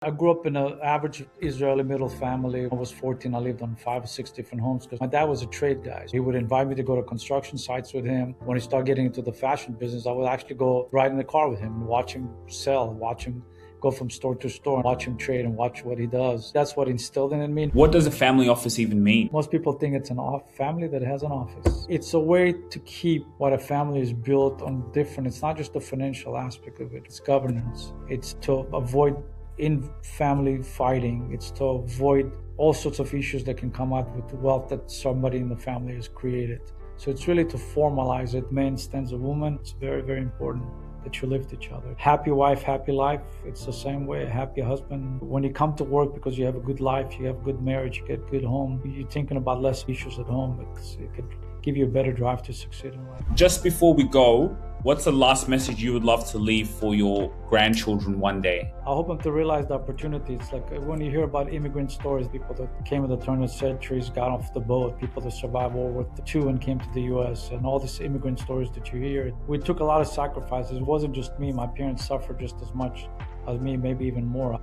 I grew up in an average Israeli middle family. When I was 14, I lived on 5 or 6 different homes because my dad was a trade guy. He would invite me to go to construction sites with him. When he started getting into the fashion business, I would actually go ride in the car with him and watch him sell, watch him go from store to store, watch him trade and watch what he does. That's what instilled in me. What does a family office even mean? Most people think it's a family that has an office. It's a way to keep what a family is built on different. It's not just the financial aspect of it. It's governance. It's to avoid in family fighting. It's to avoid all sorts of issues that can come out with the wealth that somebody in the family has created. So it's really to formalize it. Man stands a woman. It's very, very important that you live with each other. Happy wife, happy life. It's the same way. A happy husband. When you come to work because you have a good life, you have a good marriage, you get a good home, you're thinking about less issues at home. It could give you a better drive to succeed in life. Just before we go, what's the last message you would love to leave for your grandchildren one day? I hope them to realize the opportunities. Like when you hear about immigrant stories, people that came at the turn of the centuries, got off the boat, people that survived World War II and came to the U.S., and all these immigrant stories that you hear. We took a lot of sacrifices. It wasn't just me. My parents suffered just as much as me, maybe even more.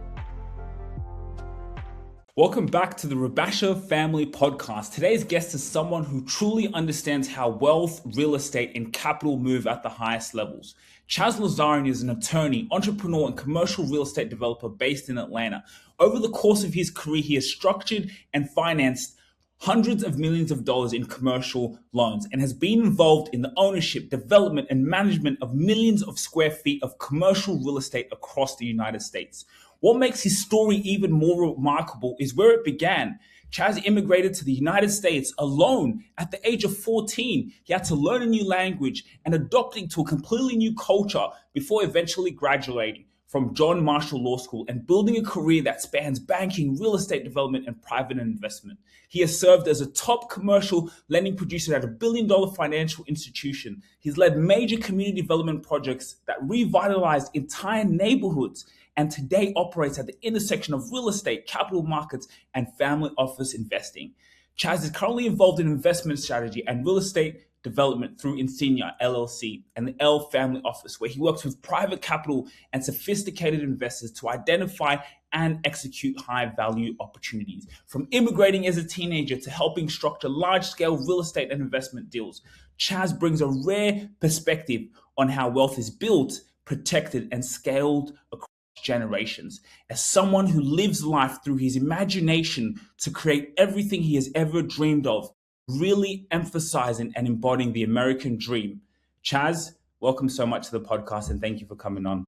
Welcome back to the Rabasha Family Podcast. Today's guest is someone who truly understands how wealth, real estate, and capital move at the highest levels. Chaz Lazarian is an attorney, entrepreneur, and commercial real estate developer based in Atlanta. Over the course of his career, he has structured and financed hundreds of millions of dollars in commercial loans and has been involved in the ownership, development, and management of millions of square feet of commercial real estate across the United States. What makes his story even more remarkable is where it began. Chaz immigrated to the United States alone at the age of 14. He had to learn a new language and adapting to a completely new culture before eventually graduating from John Marshall Law School and building a career that spans banking, real estate development, and private investment. He has served as a top commercial lending producer at $1 billion financial institution. He's led major community development projects that revitalized entire neighborhoods and today operates at the intersection of real estate, capital markets, and family office investing. Chaz is currently involved in investment strategy and real estate development through Insignia, LLC, and the L Family Office, where he works with private capital and sophisticated investors to identify and execute high-value opportunities. From immigrating as a teenager to helping structure large-scale real estate and investment deals, Chaz brings a rare perspective on how wealth is built, protected, and scaled across generations. As someone who lives life through his imagination to create everything he has ever dreamed of, really emphasizing and embodying the American dream. Chaz, welcome so much to the podcast and thank you for coming on.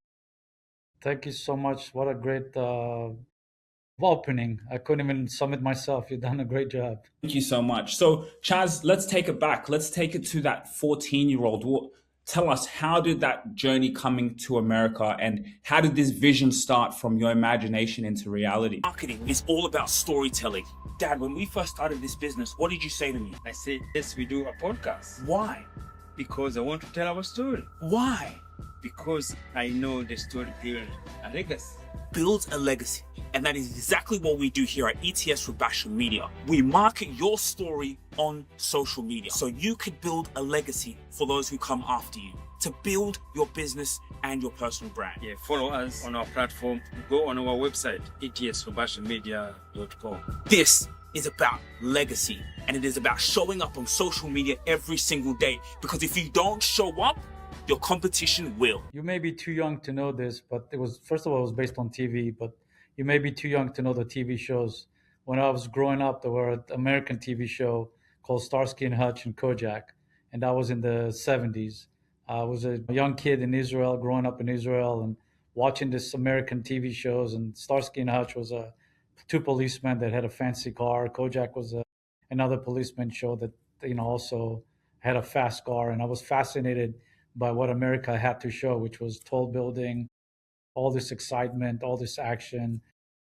Thank you so much. What a great opening. I couldn't even sum it myself. You've done a great job. Thank you so much. So Chaz, let's take it back. Let's take it to that 14-year-old. Tell us, how did that journey coming to America and how did this vision start from your imagination into reality? Marketing is all about storytelling. Dad, when we first started this business, what did you say to me? I said, yes, we do a podcast. Why? Because I want to tell our story. Why? Because I know the story builds a legacy. Builds a legacy. And that is exactly what we do here at ETS Rabasha Media. We market your story on social media so you could build a legacy for those who come after you, to build your business and your personal brand. Yeah, follow us on our platform. Go on our website, etsrabashamedia.com. This is about legacy, and it is about showing up on social media every single day, because if you don't show up, your competition will. You may be too young to know this, but it was based on TV, but you may be too young to know the TV shows. When I was growing up, there were an American TV show called Starsky and Hutch and Kojak, and that was in the 70s. I was a young kid in Israel, growing up in Israel, and watching this American TV shows. And Starsky and Hutch was two policemen that had a fancy car. Kojak was another policeman show that also had a fast car. And I was fascinated by what America had to show, which was tall building, all this excitement, all this action,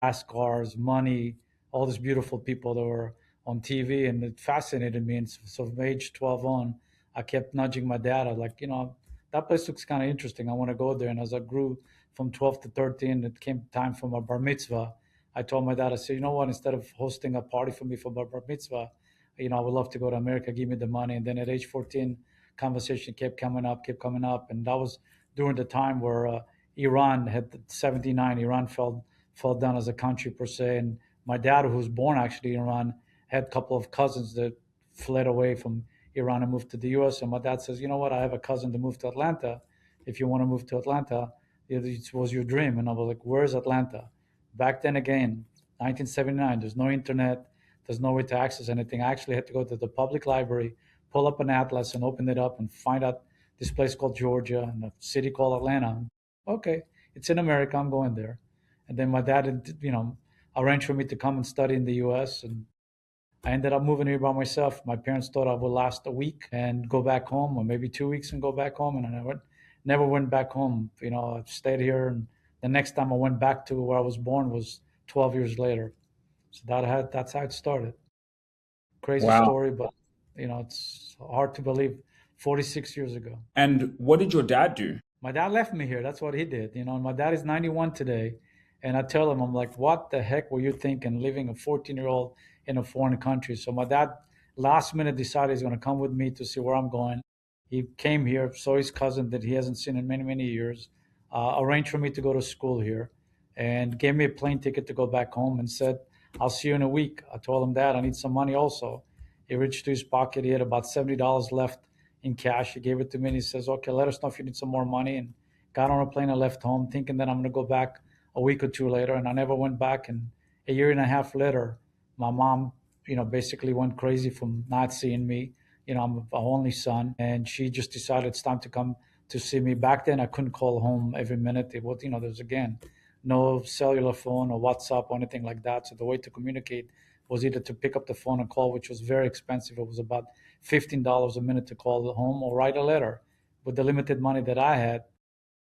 fast cars, money, all these beautiful people that were on TV, and it fascinated me. And so from age 12 on, I kept nudging my dad. I was like, that place looks kind of interesting. I want to go there. And as I grew from 12 to 13, it came time for my bar mitzvah. I told my dad, I said, you know what, instead of hosting a party for me for my bar mitzvah, I would love to go to America, give me the money. And then at age 14, conversation kept coming up. And that was during the time where Iran had 79. Iran fell fell down as a country per se. And my dad, who was born actually in Iran, had a couple of cousins that fled away from Iran and moved to the U.S. And my dad says, you know what? I have a cousin that moved to Atlanta. If you want to move to Atlanta, it was your dream. And I was like, where's Atlanta? Back then again, 1979, there's no internet. There's no way to access anything. I actually had to go to the public library, pull up an atlas and open it up and find out this place called Georgia and a city called Atlanta. Okay, it's in America. I'm going there. And then my dad, arranged for me to come and study in the U.S. And I ended up moving here by myself. My parents thought I would last a week and go back home, or maybe 2 weeks and go back home. And I never went back home. I stayed here. And the next time I went back to where I was born was 12 years later. So that's how it started. Crazy Wow. story, but it's hard to believe. 46 years ago. And what did your dad do? My dad left me here. That's what he did. My dad is 91 today. And I tell him, I'm like, what the heck were you thinking living a 14-year-old in a foreign country? So my dad last minute decided he's going to come with me to see where I'm going. He came here, saw his cousin that he hasn't seen in many, many years, arranged for me to go to school here, and gave me a plane ticket to go back home and said, I'll see you in a week. I told him, Dad, I need some money also. He reached to his pocket. He had about $70 left in cash. He gave it to me and he says, okay, let us know if you need some more money. And got on a plane and left home thinking that I'm going to go back a week or two later. And I never went back. And a year and a half later, my mom, basically went crazy from not seeing me. I'm an only son. And she just decided it's time to come to see me. Back then, I couldn't call home every minute. It was, there's again, no cellular phone or WhatsApp or anything like that. So the way to communicate was either to pick up the phone and call, which was very expensive. It was about $15 a minute to call home, or write a letter. With the limited money that I had,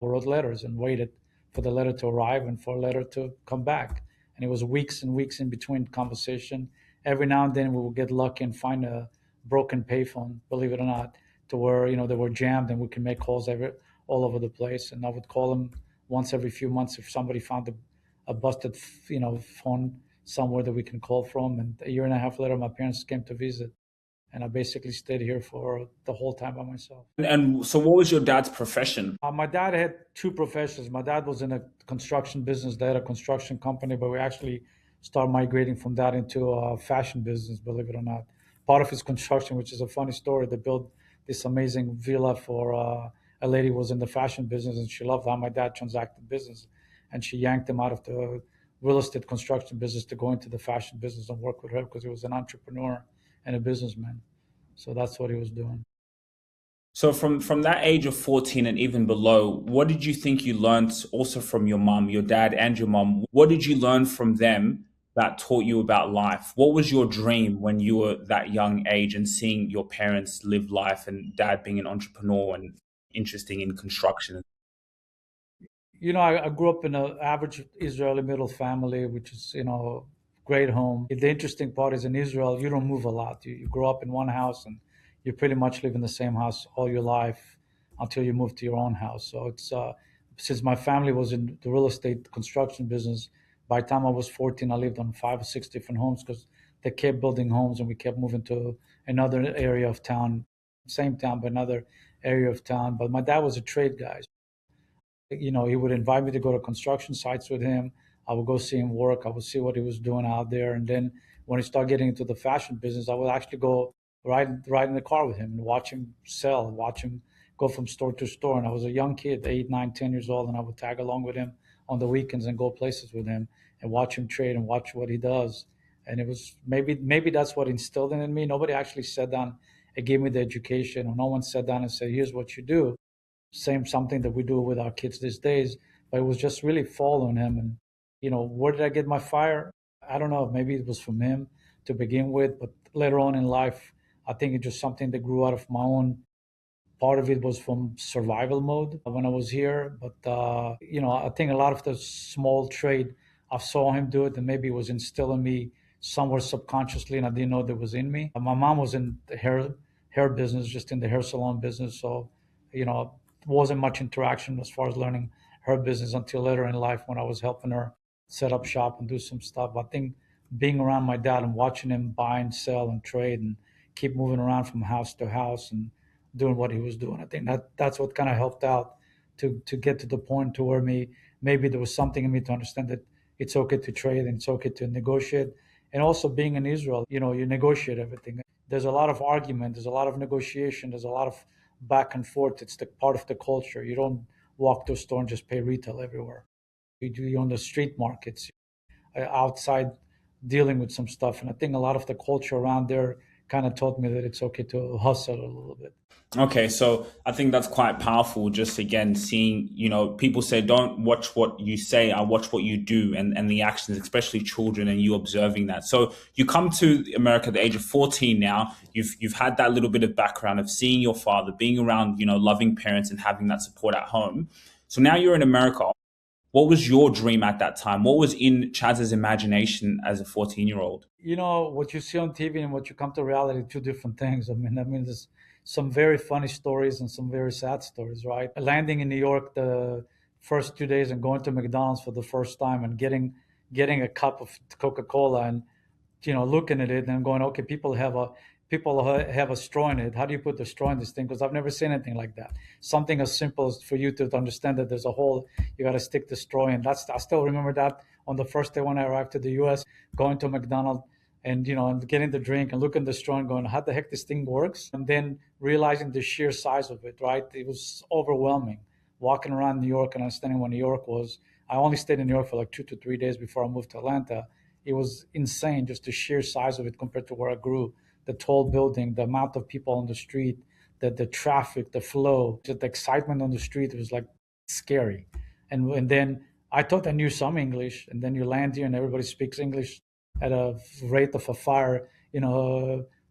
I wrote letters and waited for the letter to arrive and for a letter to come back. And it was weeks and weeks in between conversation. Every now and then we would get lucky and find a broken payphone, believe it or not, to where, they were jammed and we can make calls all over the place. And I would call them once every few months if somebody found a busted, phone somewhere that we can call from. And a year and a half later, my parents came to visit. And I basically stayed here for the whole time by myself. And so what was your dad's profession? My dad had two professions. My dad was in a construction business. They had a construction company, but we actually started migrating from that into a fashion business, believe it or not. Part of his construction, which is a funny story, they built this amazing villa for a lady who was in the fashion business, and she loved how my dad transacted business. And she yanked him out of the real estate construction business to go into the fashion business and work with her because he was an entrepreneur and a businessman. So that's what he was doing. So from that age of 14 and even below, what did you think you learned also from your mom, your dad and your mom? What did you learn from them that taught you about life? What was your dream when you were that young age and seeing your parents live life and dad being an entrepreneur and interesting in construction? I grew up in an average Israeli middle family, which is, great home. The interesting part is in Israel, you don't move a lot. You grow up in one house and you pretty much live in the same house all your life until you move to your own house. So it's since my family was in the real estate construction business, by the time I was 14, I lived on 5 or 6 different homes because they kept building homes and we kept moving to another area of town, same town, but another area of town. But my dad was a trade guy. He would invite me to go to construction sites with him. I would go see him work. I would see what he was doing out there. And then when he started getting into the fashion business, I would actually go ride in the car with him and watch him sell, watch him go from store to store. And I was a young kid, 8, 9, 10 years old, and I would tag along with him on the weekends and go places with him and watch him trade and watch what he does. And it was maybe that's what instilled it in me. Nobody actually sat down and gave me the education, or no one sat down and said, here's what you do. Same something that we do with our kids these days, but it was just really following him. And where did I get my fire? I don't know. Maybe it was from him to begin with, but later on in life, I think it's just something that grew out of my own. Part of it was from survival mode when I was here, but I think a lot of the small trade, I saw him do it, and maybe it was instilled in me somewhere subconsciously, and I didn't know that was in me. My mom was in the hair business, just in the hair salon business, so wasn't much interaction as far as learning her business until later in life when I was helping her set up shop and do some stuff. I think being around my dad and watching him buy and sell and trade and keep moving around from house to house and doing what he was doing, I think that's what kind of helped out to get to the point to where maybe there was something in me to understand that it's okay to trade and it's okay to negotiate. And also being in Israel, you negotiate everything. There's a lot of argument, there's a lot of negotiation, there's a lot of back and forth. It's the part of the culture. You don't walk to a store and just pay retail everywhere. You on the street markets, outside dealing with some stuff. And I think a lot of the culture around there kind of taught me that it's okay to hustle a little bit. Okay, so I think that's quite powerful. Just again, seeing, people say, don't watch what you say, I watch what you do, and the actions, especially children, and you observing that. So you come to America at the age of 14 now. You've had that little bit of background of seeing your father, being around, loving parents and having that support at home. So now you're in America. What was your dream at that time? What was in Chaz's imagination as a 14-year-old? What you see on TV and what you come to reality, two different things. I mean, there's some very funny stories and some very sad stories, right? Landing in New York the first 2 days and going to McDonald's for the first time and getting a cup of Coca-Cola and looking at it and going, okay, people have a straw in it. How do you put the straw in this thing? Because I've never seen anything like that. Something as simple as for you to understand that there's a hole, you got to stick the straw in. I still remember that on the first day when I arrived to the U.S., going to McDonald's and getting the drink and looking at the straw and going, how the heck this thing works? And then realizing the sheer size of it, right? It was overwhelming. Walking around New York and understanding what New York was. I only stayed in New York for like 2 to 3 days before I moved to Atlanta. It was insane, just the sheer size of it compared to where I grew. The tall building, the amount of people on the street, the traffic, the flow, just the excitement on the street was like scary. And then I thought I knew some English, and then you land here and everybody speaks English at a rate of a fire,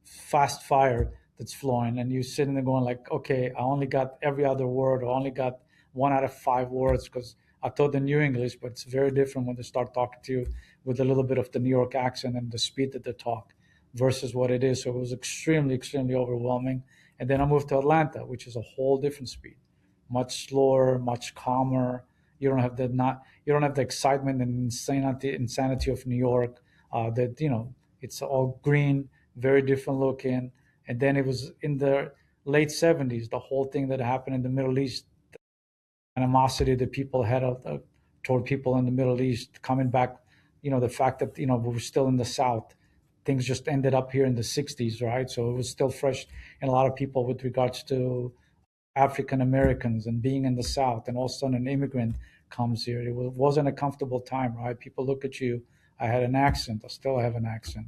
fast fire that's flowing, and you're sitting there going like, okay, I only got every other word, or only got 1 out of 5 words because I thought they knew English, but it's very different when they start talking to you with a little bit of the New York accent and the speed that they talk versus what it is. So it was extremely, extremely overwhelming. And then I moved to Atlanta, which is a whole different speed, much slower, much calmer. You don't have the excitement and insanity of New York. It's all green, very different looking. And then it was in the late 70s, the whole thing that happened in the Middle East, animosity that people had toward people in the Middle East coming back. The fact that we were still in the South, things just ended up here in the 60s, right? So it was still fresh in a lot of people with regards to African Americans and being in the South, and all of a sudden an immigrant comes here. It wasn't a comfortable time, right? People look at you. I had an accent. I still have an accent.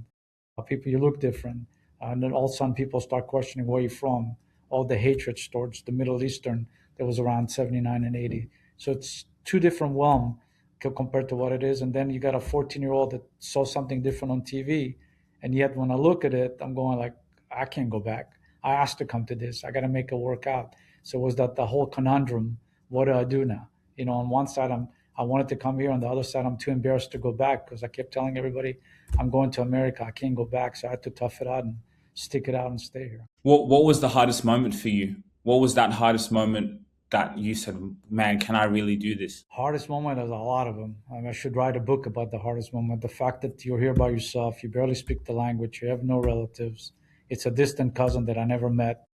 People, you look different. And then all of a sudden people start questioning where you're from. All the hatred towards the Middle Eastern that was around 79 and 80. So it's two different realm compared to what it is. And then you got a 14-year-old that saw something different on TV. And yet when I look at it, I'm going like, I can't go back. I asked to come to this. I got to make it work out. So it was that the whole conundrum. What do I do now? On one side, I wanted to come here. On the other side, I'm too embarrassed to go back because I kept telling everybody I'm going to America. I can't go back. So I had to tough it out and stick it out and stay here. What was the hardest moment for you? What was that hardest moment that you said, man, can I really do this? Hardest moment, there's a lot of them. I should write a book about the hardest moment. The fact that you're here by yourself, you barely speak the language, you have no relatives. It's a distant cousin that I never met.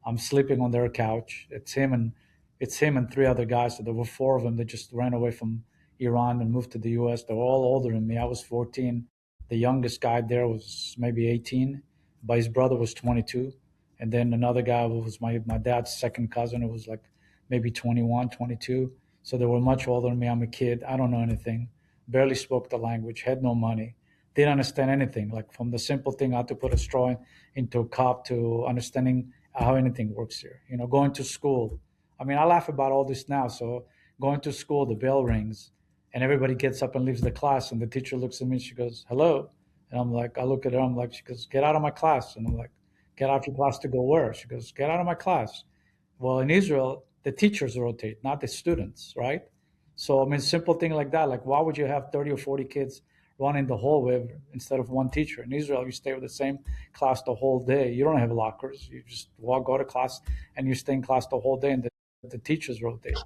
I'm sleeping on their couch. It's him and three other guys. So there were four of them that just ran away from Iran and moved to the US. They were all older than me. I was 14. The youngest guy there was maybe 18, but his brother was 22. And then another guy who was my dad's second cousin, who was like maybe 21, 22. So they were much older than me. I'm a kid. I don't know anything. Barely spoke the language, had no money, didn't understand anything. Like from the simple thing how to put a straw into a cup to understanding how anything works here. Going to school. I mean, I laugh about all this now. So going to school, the bell rings and everybody gets up and leaves the class. And the teacher looks at me and she goes, hello. And I'm like, I look at her, I'm like, she goes, get out of my class. And I'm like, get out of your class to go where? She goes, get out of my class. Well, in Israel, the teachers rotate, not the students, right? So, I mean, simple thing like that. Like, why would you have 30 or 40 kids running the hallway instead of one teacher? In Israel, you stay with the same class the whole day. You don't have lockers. You just go to class, and you stay in class the whole day, and the teachers rotate.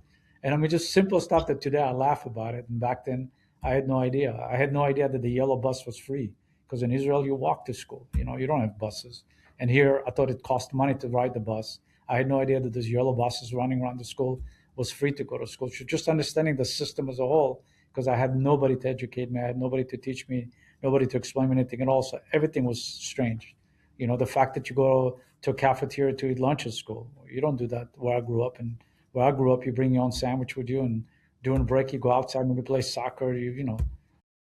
And I mean, just simple stuff that today I laugh about it. And back then, I had no idea. I had no idea that the yellow bus was free because in Israel, you walk to school. You don't have buses. And here, I thought it cost money to ride the bus. I had no idea that those yellow buses running around the school was free to go to school. So just understanding the system as a whole, because I had nobody to educate me. I had nobody to teach me, nobody to explain me anything at all. So everything was strange. The fact that you go to a cafeteria to eat lunch at school, you don't do that where I grew up. And where I grew up, you bring your own sandwich with you, and during break, you go outside and you play soccer. You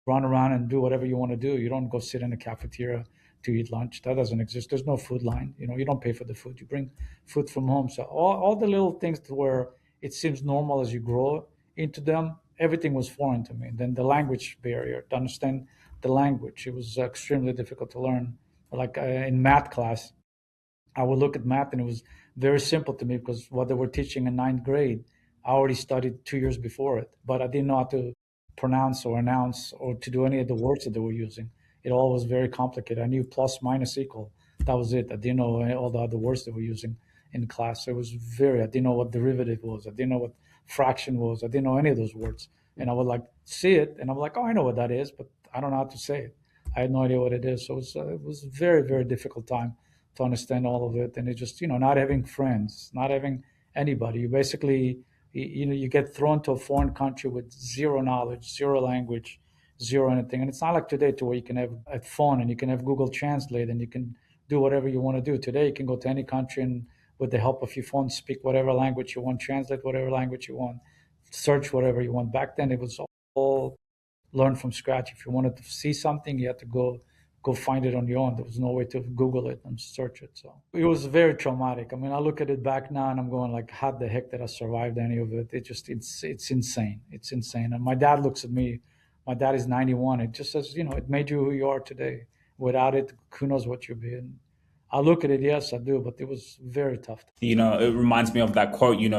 run around and do whatever you want to do. You don't go sit in a cafeteria to eat lunch. That doesn't exist. There's no food line. You don't pay for the food. You bring food from home. So all the little things to where it seems normal as you grow into them, everything was foreign to me. And then the language barrier, to understand the language, it was extremely difficult to learn. Like in math class, I would look at math and it was very simple to me because what they were teaching in ninth grade, I already studied 2 years before it, but I didn't know how to pronounce or announce or to do any of the words that they were using. It all was very complicated. I knew plus, minus, equal. That was it. I didn't know all the other words they were using in class. So I didn't know what derivative was. I didn't know what fraction was. I didn't know any of those words. And I would like see it and I'm like, oh, I know what that is, but I don't know how to say it. I had no idea what it is. So it was a very, very difficult time to understand all of it. And it just, not having friends, not having anybody. You basically, you get thrown to a foreign country with zero knowledge, zero language, zero anything. And it's not like today to where you can have a phone and you can have Google Translate and you can do whatever you want to do. Today, you can go to any country and with the help of your phone, speak whatever language you want, translate whatever language you want, search whatever you want. Back then, it was all learn from scratch. If you wanted to see something, you had to go find it on your own. There was no way to Google it and search it. So it was very traumatic. I mean, I look at it back now and I'm going like, how the heck did I survive any of it? It's insane. It's insane. And my dad looks at me. My dad is 91. It just says, it made you who you are today. Without it, who knows what you'd be. And I look at it, yes, I do, but it was very tough. It reminds me of that quote. You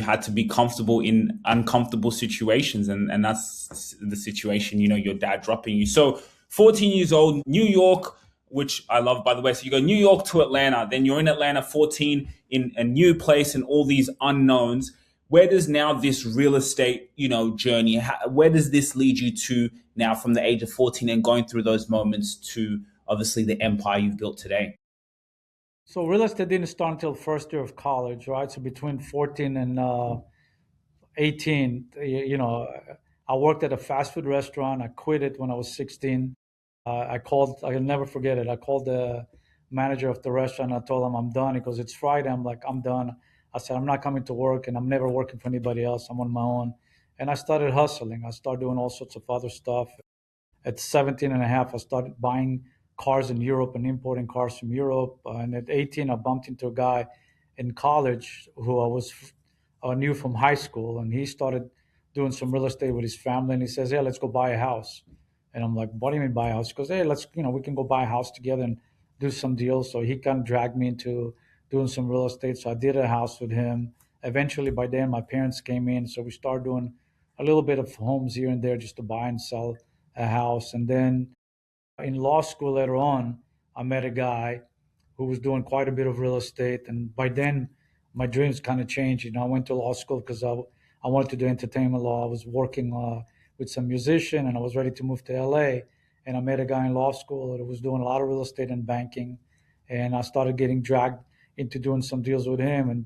had to be comfortable in uncomfortable situations, and that's the situation. Your dad dropping you. So 14 years old, New York, which I love, by the way. So you go New York to Atlanta, then you're in Atlanta, 14, in a new place and all these unknowns. Where does now this real estate, journey? Where does this lead you to now, from the age of 14 and going through those moments to obviously the empire you've built today? So real estate didn't start until first year of college, right? So between 14 and 18, I worked at a fast food restaurant. I quit it when I was 16. I'll never forget it. I called the manager of the restaurant. I told him I'm done. He goes, it's Friday. I'm like, I'm done. I said, I'm not coming to work and I'm never working for anybody else. I'm on my own. And I started hustling. I started doing all sorts of other stuff. At 17 and a half, I started buying cars in Europe and importing cars from Europe. And at 18, I bumped into a guy in college who I knew from high school. And he started doing some real estate with his family. And he says, hey, let's go buy a house. And I'm like, what do you mean buy a house? He goes, hey, we can go buy a house together and do some deals. So he kind of dragged me into doing some real estate. So I did a house with him. Eventually, by then, my parents came in. So we started doing a little bit of homes here and there just to buy and sell a house. And then in law school later on, I met a guy who was doing quite a bit of real estate. And by then, my dreams kind of changed. I went to law school because I wanted to do entertainment law. I was working with some musician and I was ready to move to LA. And I met a guy in law school that was doing a lot of real estate and banking. And I started getting dragged into doing some deals with him. And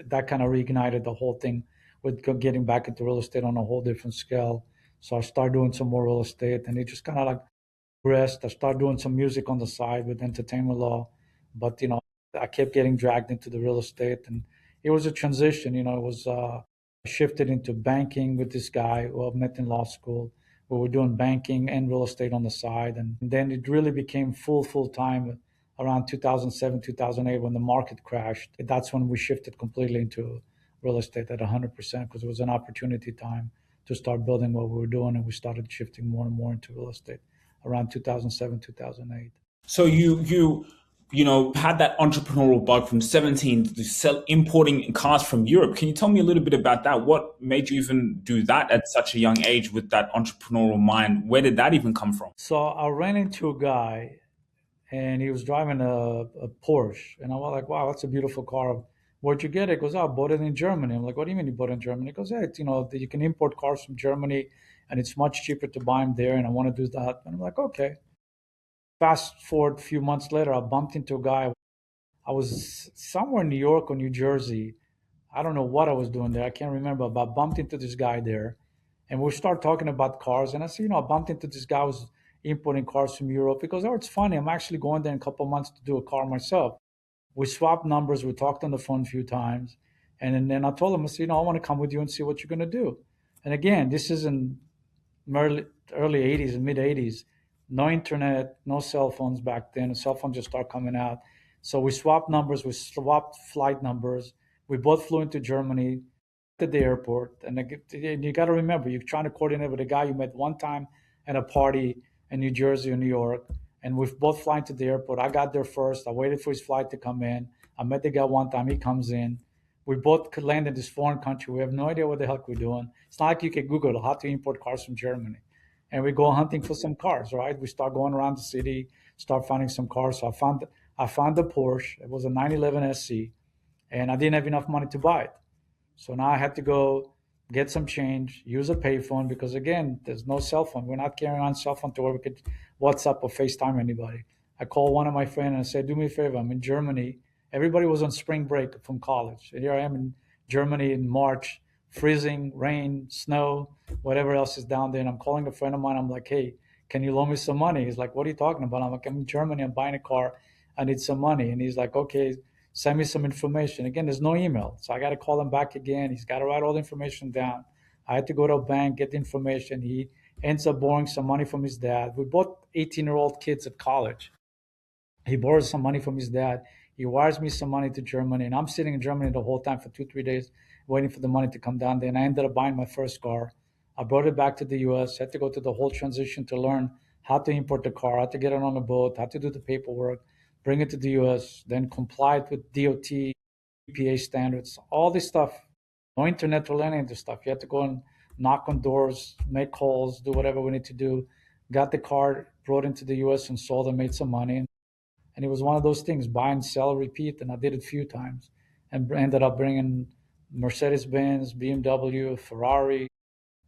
that kind of reignited the whole thing with getting back into real estate on a whole different scale. So I started doing some more real estate and it just kind of like progressed. I started doing some music on the side with entertainment law, but I kept getting dragged into the real estate, and it was a transition. It was I shifted into banking with this guy who I met in law school. We were doing banking and real estate on the side, and then it really became full time around 2007, 2008 when the market crashed. That's when we shifted completely into real estate at 100% because it was an opportunity time to start building what we were doing, and we started shifting more and more into real estate around 2007, 2008. So you had that entrepreneurial bug from 17 to importing cars from Europe. Can you tell me a little bit about that? What made you even do that at such a young age with that entrepreneurial mind? Where did that even come from? So I ran into a guy and he was driving a Porsche. And I was like, wow, that's a beautiful car. Where'd you get it? He goes, oh, I bought it in Germany. I'm like, what do you mean you bought it in Germany? He goes, yeah, you can import cars from Germany and it's much cheaper to buy them there. And I want to do that. And I'm like, okay. Fast forward a few months later, I bumped into a guy. I was somewhere in New York or New Jersey. I don't know what I was doing there. I can't remember, but I bumped into this guy there. And we start talking about cars. And I said, I bumped into this guy who was importing cars from Europe. He goes, oh, it's funny. I'm actually going there in a couple of months to do a car myself. We swapped numbers. We talked on the phone a few times. And then I told him, I said, I want to come with you and see what you're going to do. And again, this is in early 80s and mid 80s. No internet, no cell phones back then. Cell phones just start coming out. So we swapped numbers. We swapped flight numbers. We both flew into Germany at the airport. And you got to remember, you're trying to coordinate with a guy you met one time at a party in New Jersey or New York. And we've both flying to the airport. I got there first. I waited for his flight to come in. I met the guy one time. He comes in. We both could land in this foreign country. We have no idea what the heck we're doing. It's not like you can Google how to import cars from Germany. And we go hunting for some cars, right? We start going around the city, start finding some cars. So I found the Porsche. It was a 911 SC, and I didn't have enough money to buy it. So now I had to go get some change, use a payphone because again, there's no cell phone. We're not carrying on cell phone to where we could WhatsApp or FaceTime anybody. I called one of my friends and I said, "Do me a favor. I'm in Germany. Everybody was on spring break from college. And here I am in Germany in March, freezing, rain, snow, whatever else is down there. And I'm calling a friend of mine. I'm like, hey, can you loan me some money? He's like, what are you talking about? I'm like, I'm in Germany. I'm buying a car. I need some money. And he's like, okay, send me some information. Again, there's no email. So I got to call him back again. He's got to write all the information down. I had to go to a bank, get the information. He ends up borrowing some money from his dad. We both 18-year-old kids at college. He borrows some money from his dad. He wires me some money to Germany, and I'm sitting in Germany the whole time for 2, 3 days, waiting for the money to come down there. And I ended up buying my first car. I brought it back to the U.S. Had to go through the whole transition to learn how to import the car, how to get it on a boat, how to do the paperwork, bring it to the U.S., then comply with DOT, EPA standards, all this stuff. No internet or any of this stuff. You had to go and knock on doors, make calls, do whatever we need to do. Got the car, brought into the U.S. and sold and made some money. And it was one of those things, buy and sell, repeat. And I did it a few times and ended up bringing Mercedes Benz, BMW, Ferrari.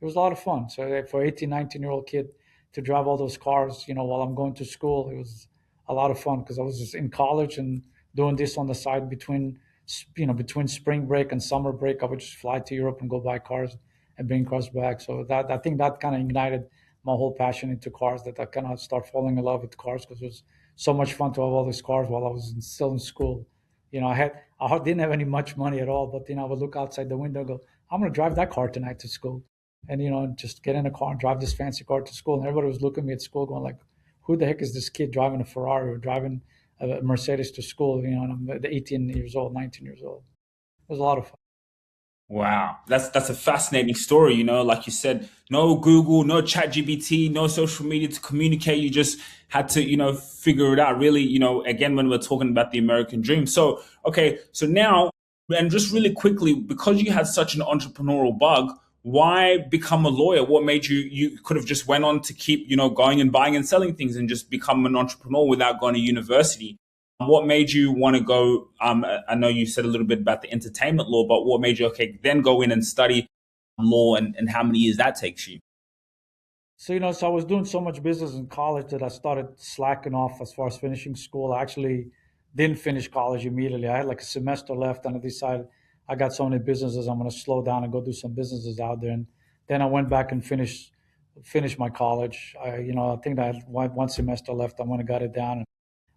It was a lot of fun. So for 18, 19-year-old kid to drive all those cars, while I'm going to school, it was a lot of fun because I was just in college and doing this on the side between spring break and summer break. I would just fly to Europe and go buy cars and bring cars back. So that I think that kind of ignited my whole passion into cars. That I kind of start falling in love with cars because it was so much fun to have all these cars while I was still in school. I didn't have any much money at all, but I would look outside the window and go, I'm gonna drive that car tonight to school, and just get in a car and drive this fancy car to school. And everybody was looking at me at school, going like, "Who the heck is this kid driving a Ferrari or driving a Mercedes to school?" And I'm 18 years old, 19 years old. It was a lot of fun. Wow, that's a fascinating story. Like you said, no Google, no ChatGPT, no social media to communicate. You just had to, figure it out. Really, again, when we're talking about the American dream. So, okay, so now, and just really quickly, because you had such an entrepreneurial bug, why become a lawyer? What made you could have just went on to keep, going and buying and selling things and just become an entrepreneur without going to university? What made you want to go? I know you said a little bit about the entertainment law, but what made you, okay, then go in and study law, and how many years that takes you? So I was doing so much business in college that I started slacking off as far as finishing school. I actually didn't finish college immediately. I had like a semester left, and I decided I got so many businesses. I'm going to slow down and go do some businesses out there. And then I went back and finished my college. I think that I had one semester left. I went and got it down.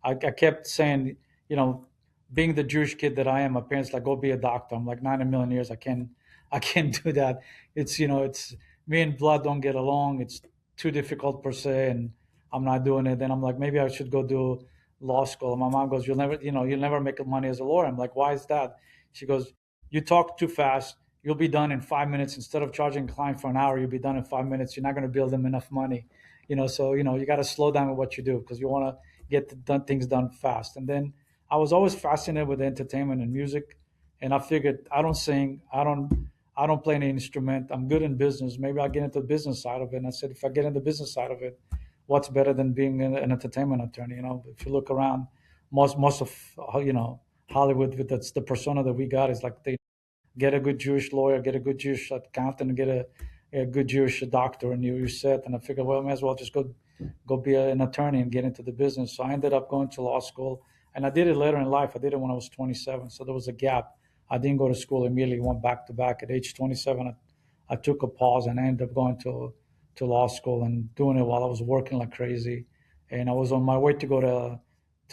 I kept saying, you know, being the Jewish kid that I am, my parents like, go be a doctor. I'm like, not in a million years. I can't do that. It's me and blood don't get along. It's too difficult per se, and I'm not doing it. Then I'm like, maybe I should go do law school. And my mom goes, you'll never make money as a lawyer. I'm like, why is that? She goes, you talk too fast. You'll be done in 5 minutes. Instead of charging a client for an hour, you'll be done in 5 minutes. You're not going to bill them enough money. So you got to slow down with what you do because you want to get things done fast. And then I was always fascinated with entertainment and music, and I figured I don't sing, I don't play any instrument. I'm good in business. Maybe I'll get into the business side of it. And I said, if I get in the business side of it, what's better than being an entertainment attorney? If you look around, most of Hollywood, that's the persona that we got is like they get a good Jewish lawyer, get a good Jewish accountant, and get a good Jewish doctor, and you're set. And I figured, well, I may as well just go be an attorney and get into the business. So I ended up going to law school, and I did it later in life. I did it when I was 27, so there was a gap. I didn't go to school immediately. Went back to back at age 27. I took a pause and I ended up going to law school and doing it while I was working like crazy. And I was on my way to go to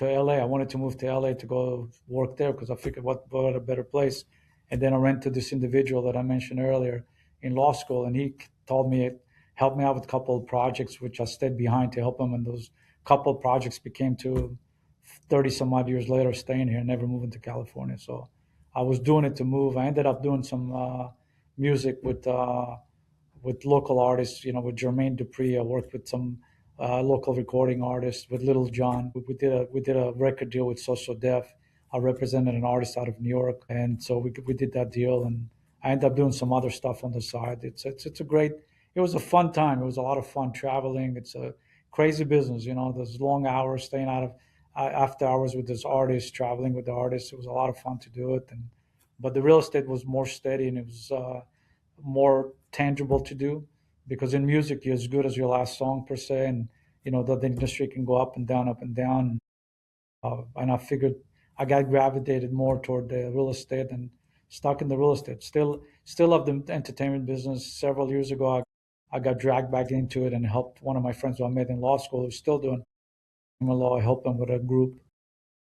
LA. I wanted to move to LA to go work there because I figured what a better place. And then I ran to this individual that I mentioned earlier in law school, and he told me, helped me out with a couple of projects, which I stayed behind to help him. And those couple of projects became to 30 some odd years later staying here, never moving to California. So I was doing it to move. I ended up doing some music with local artists, with Jermaine Dupri. I worked with some local recording artists, with Little John. We did a record deal with Social Def. I represented an artist out of New York, and so we did that deal. And I ended up doing some other stuff on the side. It's a great. It was a fun time. It was a lot of fun traveling. It's a crazy business. Those long hours, staying out of after hours with this artist, traveling with the artist. It was a lot of fun to do it. But the real estate was more steady, and it was more tangible to do, because in music you're as good as your last song per se, and the industry can go up and down, up and down. And I figured I got gravitated more toward the real estate and stuck in the real estate. Still love the entertainment business. Several years ago, I got dragged back into it and helped one of my friends who I met in law school, who's still doing law. I helped him with a group.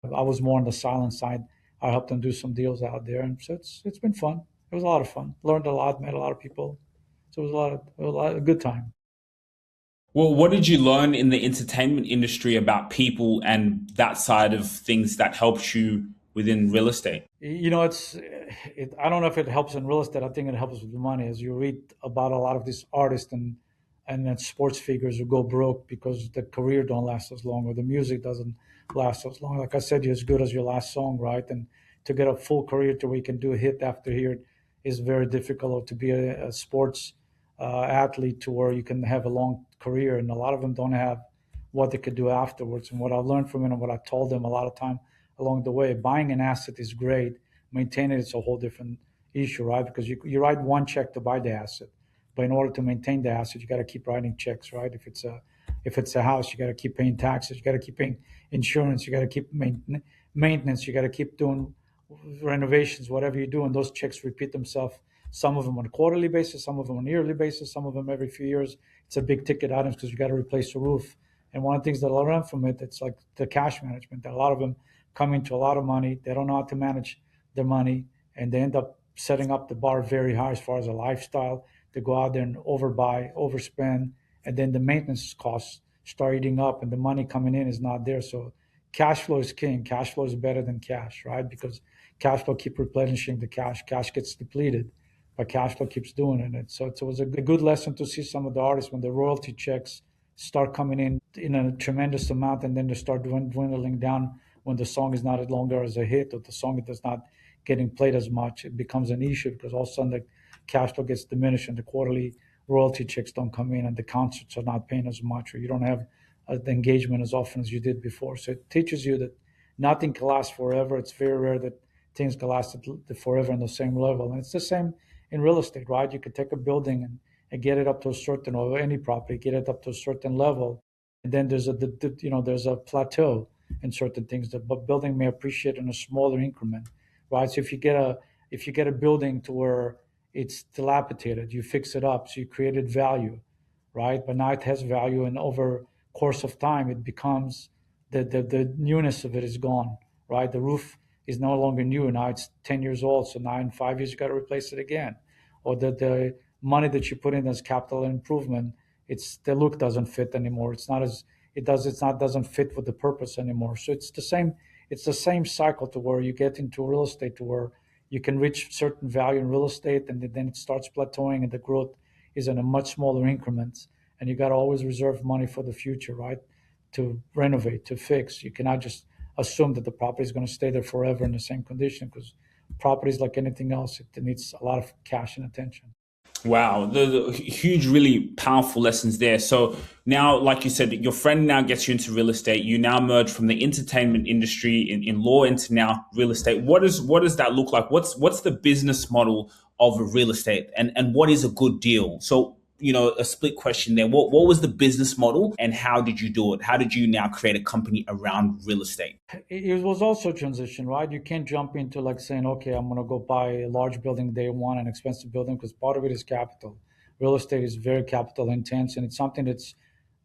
I was more on the silent side. I helped him do some deals out there, and so it's been fun. It was a lot of fun. Learned a lot, met a lot of people. So it was a good time. Well, what did you learn in the entertainment industry about people and that side of things that helps you within real estate? I don't know if it helps in real estate. I think it helps with the money. As you read about a lot of these artists and then sports figures who go broke because the career don't last as long, or the music doesn't last as long. Like I said, you're as good as your last song, right? And to get a full career to where you can do hit after hit is very difficult. Or to be a sports athlete to where you can have a long career, and a lot of them don't have what they could do afterwards. And what I learned from it, and what I told them a lot of time along the way, buying an asset is great. Maintaining it's a whole different issue, right? Because you write one check to buy the asset, but in order to maintain the asset, you got to keep writing checks, right? If it's a house, you got to keep paying taxes, you got to keep paying insurance, you got to keep maintenance, you got to keep doing renovations, whatever you do, and those checks repeat themselves. Some of them on a quarterly basis, some of them on a yearly basis, some of them every few years. It's a big ticket items because you got to replace the roof. And one of the things that I learned from it, it's like the cash management. That a lot of them come into a lot of money. They don't know how to manage their money, and they end up setting up the bar very high as far as a lifestyle. They go out there and overbuy, overspend, and then the maintenance costs start eating up, and the money coming in is not there. So cash flow is king. Cash flow is better than cash, right? Because cash flow keep replenishing the cash. Cash gets depleted, but cash flow keeps doing it. And so it was a good lesson to see some of the artists when the royalty checks start coming in a tremendous amount, and then they start dwindling down when the song is not longer as a hit, or the song does not getting played as much. It becomes an issue because all of a sudden the cash flow gets diminished, and the quarterly royalty checks don't come in, and the concerts are not paying as much, or you don't have the engagement as often as you did before. So it teaches you that nothing can last forever. It's very rare that things can last forever on the same level. And it's the same in real estate, right? You could take a building and get it up to a certain, or any property, get it up to a certain level, and then there's a plateau in certain things that but building may appreciate in a smaller increment, right? So if you get a building to where it's dilapidated, you fix it up, so you created value, right? But now it has value, and over course of time, it becomes the newness of it is gone, right? The roof is no longer new. Now it's 10 years old. So now in 5 years, you got to replace it again. Or the money that you put in as capital improvement, the look doesn't fit anymore. Doesn't fit with the purpose anymore. So it's the same cycle to where you get into real estate, to where you can reach certain value in real estate, and then it starts plateauing, and the growth is in a much smaller increments. And you got to always reserve money for the future, right? To renovate, to fix. You cannot just assume that the property is going to stay there forever in the same condition, because property is like anything else. It needs a lot of cash and attention. Wow, the huge, really powerful lessons there. So now, like you said, your friend now gets you into real estate. You now merge from the entertainment industry in law into now real estate. What does that look like? What's the business model of real estate, and what is a good deal? So a split question there. What was the business model and how did you do it? How did you now create a company around real estate? It was also a transition, right? You can't jump into like saying, okay, I'm going to go buy a large building day one, an expensive building, because part of it is capital. Real estate is very capital intense, and it's something that's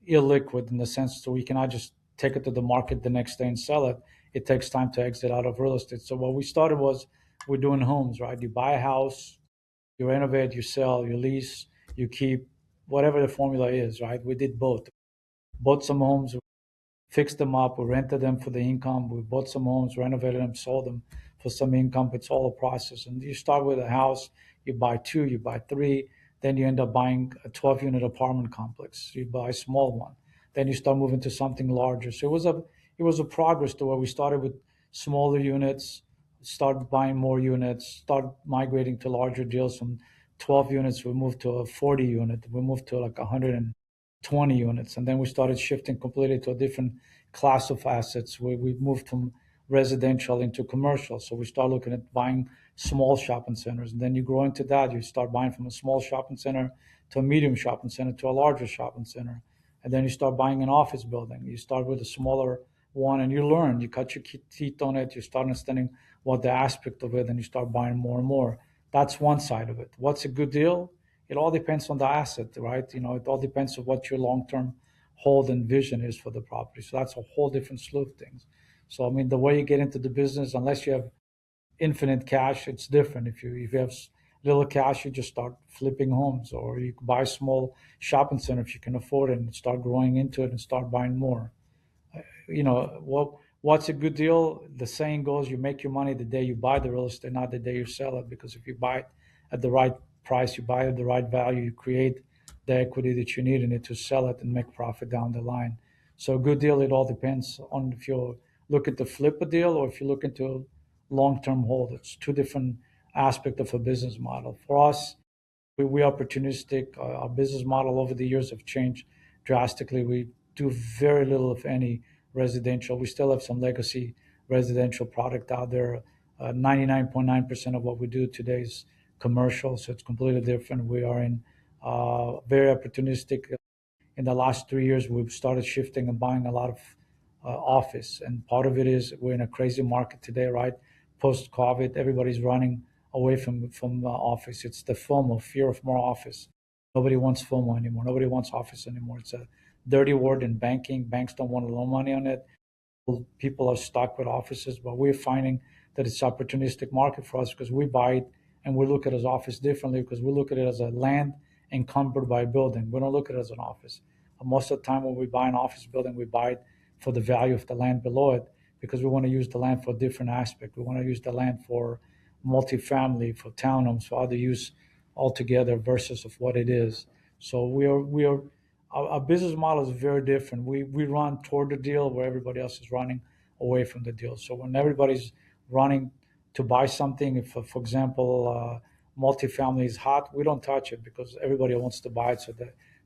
illiquid in the sense so we cannot just take it to the market the next day and sell it. It takes time to exit out of real estate. So what we started was we're doing homes, right? You buy a house, you renovate, you sell, you lease, you keep, whatever the formula is, right? We did both. Bought some homes, fixed them up, we rented them for the income, we bought some homes, renovated them, sold them for some income. It's all a process. And you start with a house, you buy two, you buy three, then you end up buying a 12-unit apartment complex. You buy a small one. Then you start moving to something larger. So it was a progress to where we started with smaller units, start buying more units, start migrating to larger deals. From 12 units, we moved to a 40 unit. We moved to like 120 units. And then we started shifting completely to a different class of assets. We moved from residential into commercial. So we start looking at buying small shopping centers. And then you grow into that. You start buying from a small shopping center to a medium shopping center to a larger shopping center. And then you start buying an office building. You start with a smaller one and you learn. You cut your teeth on it. You start understanding what the aspect of it, and you start buying more and more. That's one side of it. What's a good deal? It all depends on the asset, right? It all depends on what your long-term hold and vision is for the property. So that's a whole different slew of things. So I mean, the way you get into the business, unless you have infinite cash, it's different. If you have little cash, you just start flipping homes, or you buy a small shopping center if you can afford it, and start growing into it and start buying more. What's a good deal? The saying goes, you make your money the day you buy the real estate, not the day you sell it. Because if you buy it at the right price, you buy it at the right value, you create the equity that you need in it to sell it and make profit down the line. So a good deal, it all depends on if you're looking to flip a deal or if you're looking to long-term hold. It's two different aspects of a business model. For us, we opportunistic. Our business model over the years have changed drastically. We do very little, if any, residential. We still have some legacy residential product out there. 99.9% of what we do today is commercial, so it's completely different. We are in very opportunistic. In the last 3 years, we've started shifting and buying a lot of office, and part of it is we're in a crazy market today, right? Post COVID, everybody's running away from office. It's the FOMO, fear of more office. Nobody wants FOMO anymore. Nobody wants office anymore. It's a dirty word in banking. Banks don't want to loan money on it. People are stuck with offices, but we're finding that it's opportunistic market for us because we buy it and we look at it as office differently because we look at it as a land encumbered by a building. We don't look at it as an office. Most of the time when we buy an office building, we buy it for the value of the land below it because we want to use the land for a different aspect. We want to use the land for multifamily, for townhomes, for other use altogether versus of what it is. So our business model is very different. We run toward the deal where everybody else is running away from the deal. So when everybody's running to buy something, if for example multifamily is hot, we don't touch it because everybody wants to buy it. So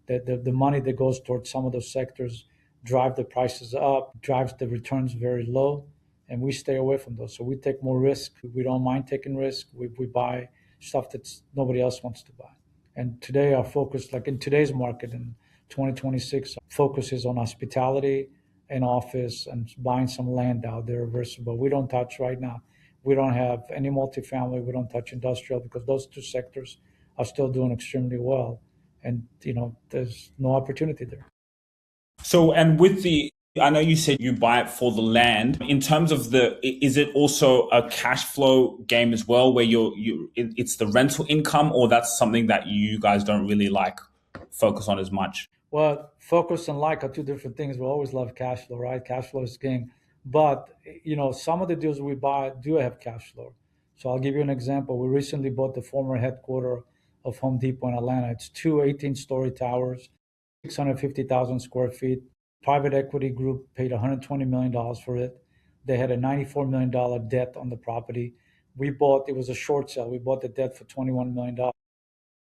the money that goes towards some of those sectors drive the prices up, drives the returns very low, and we stay away from those. So we take more risk. We don't mind taking risk. We buy stuff that nobody else wants to buy. And today our focus, like in today's market in 2026, focus is on hospitality and office and buying some land out there versus, but we don't touch right now. We don't have any multifamily. We don't touch industrial because those two sectors are still doing extremely well. And, there's no opportunity there. So, and I know you said you buy it for the land. In terms of is it also a cash flow game as well, where it's the rental income, or that's something that you guys don't really focus on as much? Well, focus and like are two different things. We always love cash flow, right? Cash flow is king. But, some of the deals we buy do have cash flow. So I'll give you an example. We recently bought the former headquarters of Home Depot in Atlanta. It's two 18-story towers, 650,000 square feet. Private equity group paid $120 million for it. They had a $94 million debt on the property. It was a short sale. We bought the debt for $21 million.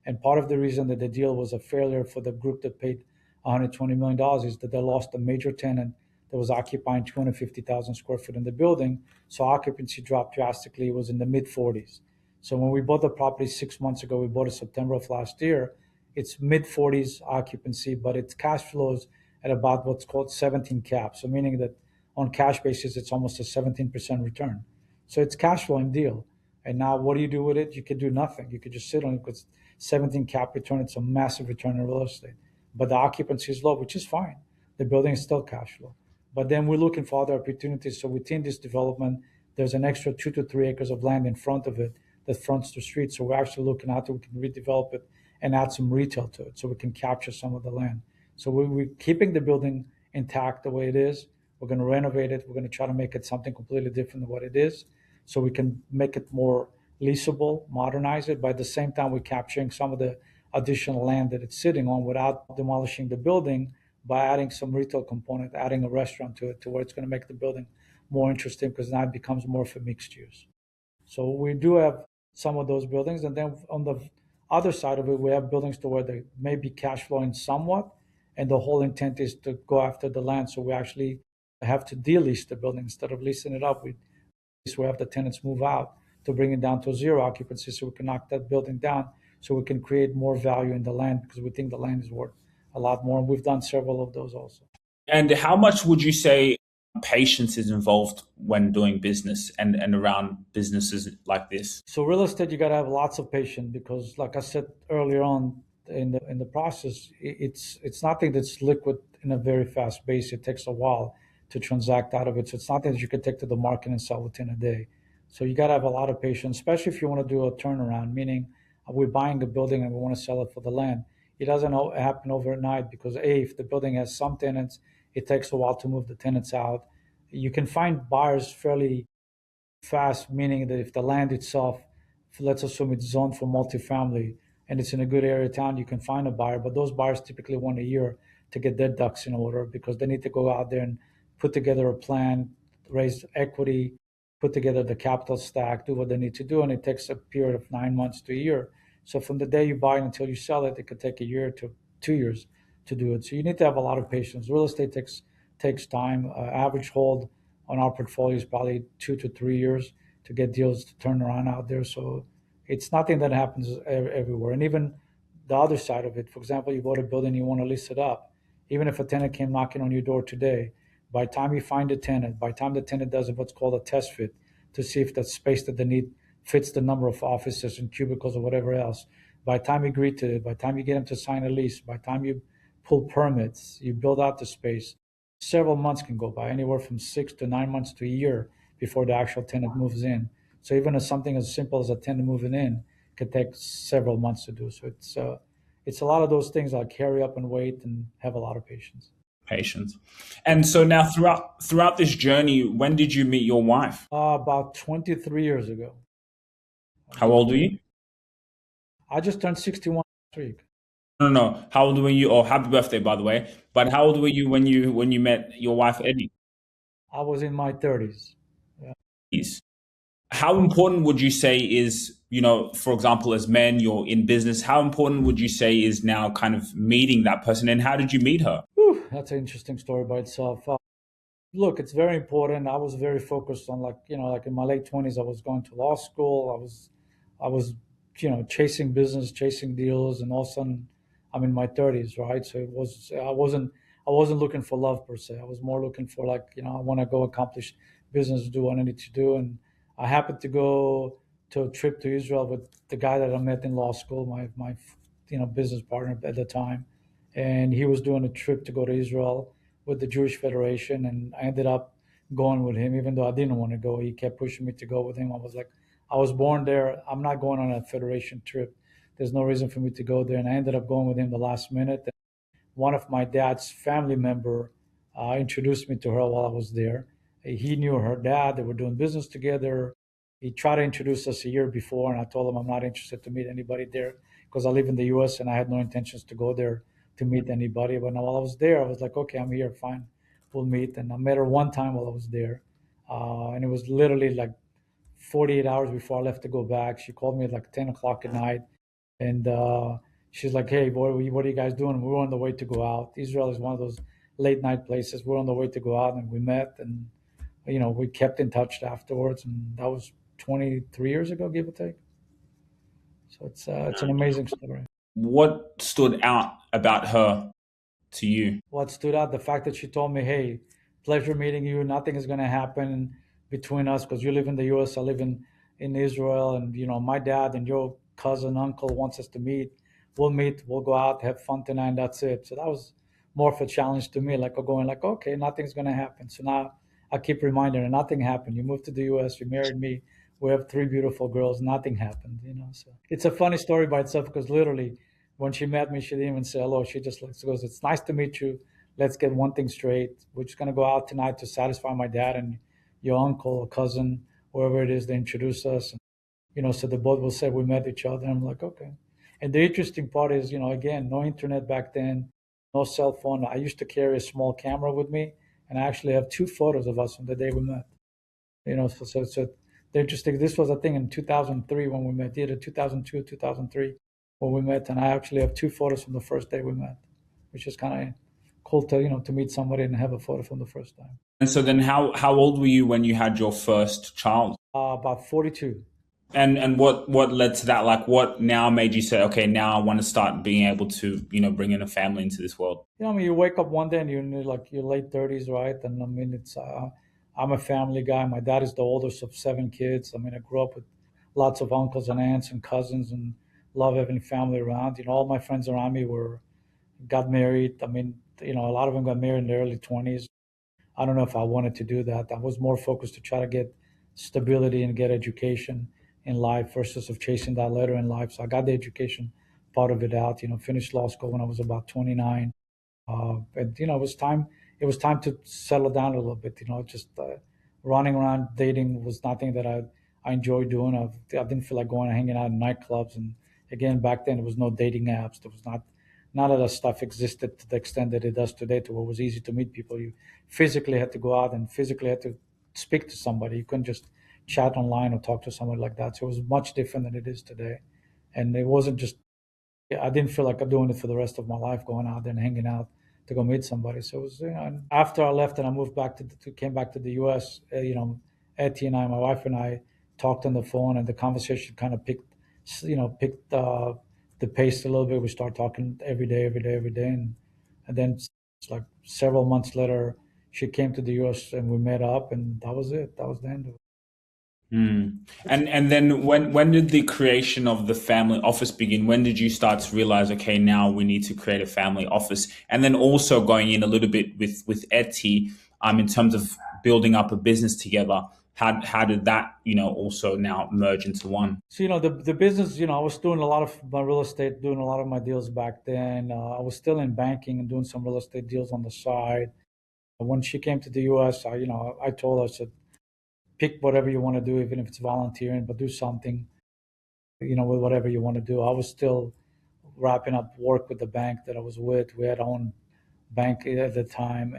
And part of the reason that the deal was a failure for the group that paid $120 million is that they lost a major tenant that was occupying 250,000 square feet in the building. So occupancy dropped drastically. It was in the mid 40s. So when we bought the property 6 months ago, we bought it September of last year. It's mid 40s occupancy, but its cash flows at about what's called 17 cap. So meaning that on cash basis, it's almost a 17% return. So it's cash flowing deal. And now what do you do with it? You could do nothing. You could just sit on it because 17 cap return, it's a massive return in real estate. But the occupancy is low, which is fine. The building is still cash flow. But then we're looking for other opportunities. So within this development, there's an extra 2 to 3 acres of land in front of it that fronts the street. So we're actually looking at it. We can redevelop it and add some retail to it so we can capture some of the land. So we're keeping the building intact the way it is. We're going to renovate it. We're going to try to make it something completely different than what it is so we can make it more leasable, modernize it. But at the same time, we're capturing some of the additional land that it's sitting on without demolishing the building by adding some retail component, adding a restaurant to it to where it's going to make the building more interesting because now it becomes more of a mixed use. So we do have some of those buildings. And then on the other side of it, we have buildings to where they may be cash flowing somewhat. And the whole intent is to go after the land. So we actually have to de-lease the building instead of leasing it up. We have the tenants move out to bring it down to zero occupancy so we can knock that building down so we can create more value in the land because we think the land is worth a lot more. And we've done several of those also. And how much would you say patience is involved when doing business and around businesses like this? So real estate, you got to have lots of patience because, like I said earlier on in the process, it's nothing that's liquid in a very fast pace. It takes a while to transact out of it. So it's nothing that you can take to the market and sell within a day. So you got to have a lot of patience, especially if you want to do a turnaround, meaning we're buying a building and we want to sell it for the land. It doesn't happen overnight because if the building has some tenants, it takes a while to move the tenants out. You can find buyers fairly fast, meaning that if the land itself, let's assume it's zoned for multifamily and it's in a good area of town, you can find a buyer. But those buyers typically want a year to get their ducks in order because they need to go out there and put together a plan, raise equity, put together the capital stack, do what they need to do. And it takes a period of 9 months to a year. So from the day you buy it until you sell it, it could take a year to 2 years to do it. So you need to have a lot of patience. Real estate takes time. Average hold on our portfolio is probably 2 to 3 years to get deals to turn around out there. So it's nothing that happens everywhere. And even the other side of it, for example, you bought a building, you want to lease it up. Even if a tenant came knocking on your door today, by the time you find a tenant, by the time the tenant does what's called a test fit to see if the space that they need fits the number of offices and cubicles or whatever else, by the time you agree to it, by the time you get them to sign a lease, by the time you pull permits, you build out the space, several months can go by, anywhere from 6 to 9 months to a year before the actual tenant moves in. So even as something as simple as a tenant moving in could take several months to do. So it's a lot of those things like hurry up and wait and have a lot of patience. And so now throughout this journey, when did you meet your wife? About 23 years ago. How old were you? I just turned 61 last week. No. How old were you? Oh, happy birthday, by the way. But how old were you when you met your wife, Eddie? I was in my 30s. Yeah. How important would you say is, for example, as men, you're in business, how important would you say is now kind of meeting that person and how did you meet her? Whew, that's an interesting story by itself. Look, it's very important. I was very focused on like in my late 20s, I was going to law school. I was, chasing business, chasing deals, and all of a sudden I'm in my 30s, right? So I wasn't looking for love per se. I was more looking for like, I want to go accomplish business, do what I need to do. And I happened to go to a trip to Israel with the guy that I met in law school, my business partner at the time, and he was doing a trip to go to Israel with the Jewish Federation, and I ended up going with him, even though I didn't want to go. He kept pushing me to go with him. I was like, I was born there. I'm not going on a Federation trip. There's no reason for me to go there, and I ended up going with him the last minute. One of my dad's family member introduced me to her while I was there. He knew her dad. They were doing business together. He tried to introduce us a year before, and I told him I'm not interested to meet anybody there because I live in the U.S. and I had no intentions to go there to meet anybody. But now while I was there, I was like, okay, I'm here, fine, we'll meet. And I met her one time while I was there, and it was literally like 48 hours before I left to go back. She called me at like 10 o'clock at night, and she's like, hey, what are you guys doing? We were on the way to go out. Israel is one of those late night places. We're on the way to go out, and we met, and we kept in touch afterwards, and that was 23 years ago, give or take. So it's an amazing story. What stood out about her to you? What stood out, the fact that she told me, hey, pleasure meeting you, nothing is going to happen between us because you live in the US, I live in Israel, and my dad and your cousin uncle wants us to meet, we'll go out, have fun tonight, and that's it. So that was more of a challenge to me, like going like, okay, nothing's going to happen. So now I keep reminding her, nothing happened. You moved to the US, you married me, we have three beautiful girls, nothing happened. So it's a funny story by itself because literally when she met me, she didn't even say hello. She just goes, "It's nice to meet you. Let's get one thing straight. We're just gonna go out tonight to satisfy my dad and your uncle or cousin, whoever it is, they introduce us." So the both will say we met each other. I'm like, okay. And the interesting part is, again, no internet back then, no cell phone. I used to carry a small camera with me, and I actually have two photos of us from the day we met. So the interesting. This was a thing in 2003 when we met, either 2002 or 2003 when we met, and I actually have two photos from the first day we met, which is kind of cool to meet somebody and have a photo from the first time. And so then how old were you when you had your first child? About 42. And what led to that? Like what now made you say, okay, now I want to start being able to, bring in a family into this world? I mean, you wake up one day and you're in like your late 30s, right? And I mean, I'm a family guy. My dad is the oldest of seven kids. I mean, I grew up with lots of uncles and aunts and cousins and love having family around. All my friends around me got married. I mean, a lot of them got married in their early 20s. I don't know if I wanted to do that. I was more focused to try to get stability and get education in life versus of chasing that later in life. So I got the education part of it out. Finished law school when I was about 29. And it was time to settle down a little bit. Just running around dating was nothing that I enjoyed doing. I didn't feel like going and hanging out in nightclubs. And again, back then there was no dating apps. There was not none of that stuff existed to the extent that it does today, to where it was easy to meet people. You physically had to go out and physically had to speak to somebody. You couldn't just chat online or talk to somebody like that. So it was much different than it is today. And it wasn't just, I didn't feel like I'm doing it for the rest of my life, going out there and hanging out to go meet somebody. So it was, and after I left and I moved back came back to the U.S., Etty and I, my wife and I, talked on the phone, and the conversation kind of picked the pace a little bit. We started talking every day, every day, every day, and then it's like several months later, she came to the U.S. and we met up, and that was it. That was the end of it. And then when did the creation of the family office begin? When did you start to realize, okay, now we need to create a family office? And then also going in a little bit with Etty, in terms of building up a business together. How did that also now merge into one? So the business, I was doing a lot of my real estate, doing a lot of my deals back then. I was still in banking and doing some real estate deals on the side. When she came to the U.S., I told her, I said, pick whatever you want to do, even if it's volunteering, but do something, with whatever you want to do. I was still wrapping up work with the bank that I was with. We had our own bank at the time.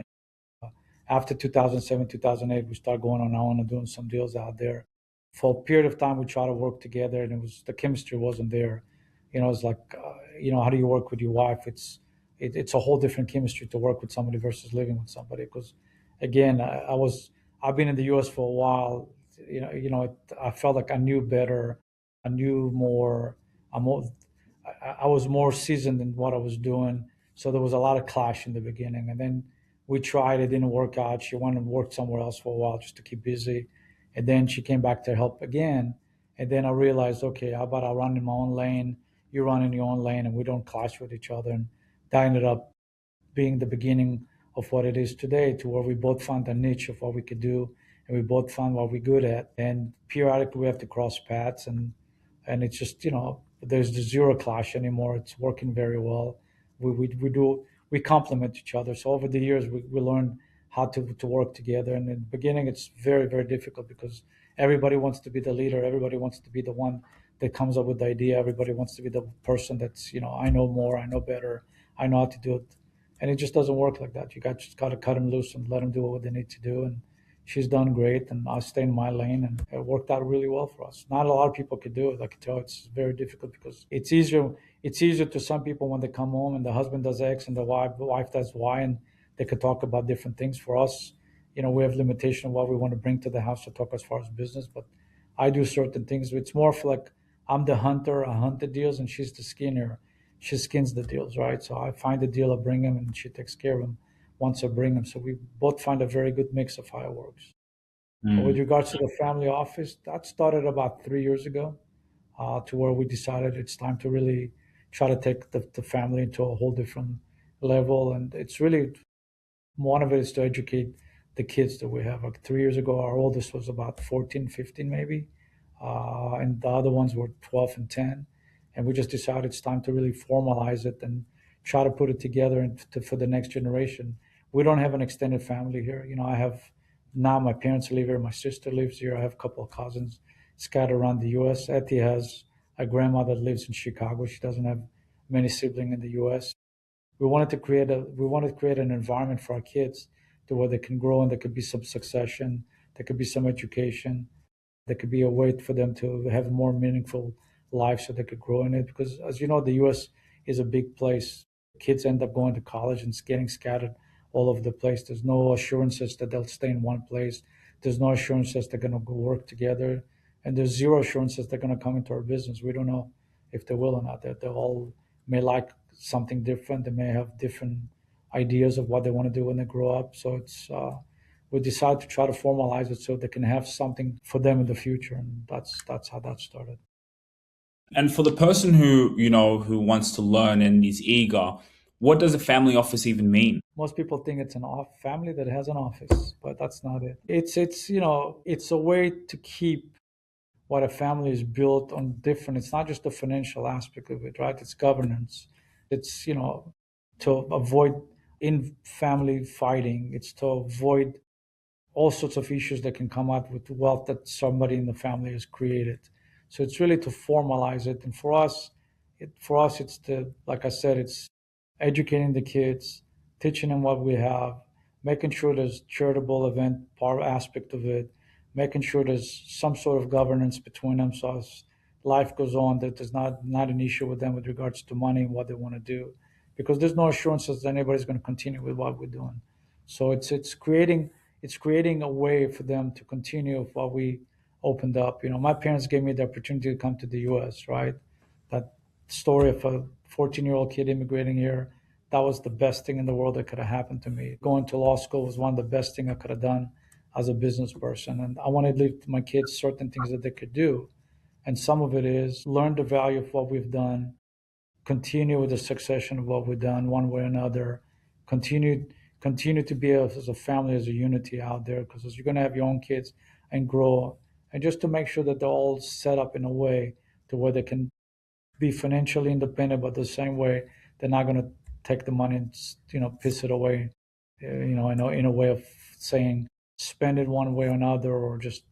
After 2007, 2008, we started going on our own and doing some deals out there. For a period of time, we tried to work together, and the chemistry wasn't there. It's like, how do you work with your wife? It's a whole different chemistry to work with somebody versus living with somebody. Because, again, I've been in the U.S. for a while. I felt like I knew better. I knew more. I was more seasoned in what I was doing. So there was a lot of clash in the beginning, and then we tried. It didn't work out. She went and worked somewhere else for a while just to keep busy, and then she came back to help again. And then I realized, okay, how about I run in my own lane, you run in your own lane, and we don't clash with each other. And that ended up being the beginning of what it is today, to where we both found a niche of what we could do, and we both found what we're good at. And periodically we have to cross paths, and it's just, there's the zero clash anymore. It's working very well. We complement each other. So over the years we learned how to work together. And in the beginning it's very, very difficult because everybody wants to be the leader. Everybody wants to be the one that comes up with the idea. Everybody wants to be the person that's, I know more, I know better, I know how to do it. And it just doesn't work like that. Just got to cut them loose and let them do what they need to do. And she's done great, and I stay in my lane, and it worked out really well for us. Not a lot of people could do it. I can tell it's very difficult because it's easier. It's easier to some people when they come home and the husband does X and the wife does Y, and they could talk about different things. For us, we have limitation of what we want to bring to the house to talk as far as business. But I do certain things. It's more of like I'm the hunter. I hunt the deals, and she's the skinner. she skins the deals, right? So I find the deal, I bring him, and she takes care of him once I bring him. So we both find a very good mix of how it works. With Mm. regards to the family office, that started about 3 years ago, to where we decided it's time to really try to take the family into a whole different level. And it's really, one of it is to educate the kids that we have. Like 3 years ago, our oldest was about 14, 15 maybe, and the other ones were 12 and 10. And we just decided it's time to really formalize it and try to put it together for the next generation. We don't have an extended family here. I have now, my parents live here, my sister lives here, I have a couple of cousins scattered around the U.S. Etty has a grandma that lives in Chicago. She doesn't have many siblings in the U.S. We wanted to create an environment for our kids to where they can grow, and there could be some succession, there could be some education, there could be a way for them to have a more meaningful life so they could grow in it. Because as you know, the US is a big place. Kids end up going to college and getting scattered all over the place. There's no assurances that they'll stay in one place. There's no assurances they're going to go work together. And there's zero assurances they're going to come into our business. We don't know if they will or not. They all may like something different. They may have different ideas of what they want to do when they grow up. So we decided to try to formalize it so they can have something for them in the future, and that's how that started. And for the person who wants to learn and is eager, what does a family office even mean? Most people think it's an off family that has an office, but that's not it. It's a way to keep what a family is built on different. It's not just the financial aspect of it, right? It's governance. It's to avoid in family fighting. It's to avoid all sorts of issues that can come out with wealth that somebody in the family has created. So it's really to formalize it. And for us, it's the like I said, it's educating the kids, teaching them what we have, making sure there's charitable event part aspect of it, making sure there's some sort of governance between them, so as life goes on, that there's not an issue with them with regards to money and what they want to do, because there's no assurances that anybody's going to continue with what we're doing. So it's creating a way for them to continue with what we opened up. My parents gave me the opportunity to come to the U.S. Right, that story of a 14-year-old kid immigrating here. That was the best thing in the world that could have happened to me. Going to law school was one of the best things I could have done as a business person. And I want to leave my kids certain things that they could do. And some of it is learn the value of what we've done, continue with the succession of what we've done one way or another, continue continue to be as a family, as a unity out there, because as you're going to have your own kids and grow, and just to make sure that they're all set up in a way to where they can be financially independent, but the same way they're not going to take the money and piss it away, in a way of saying spend it one way or another, or just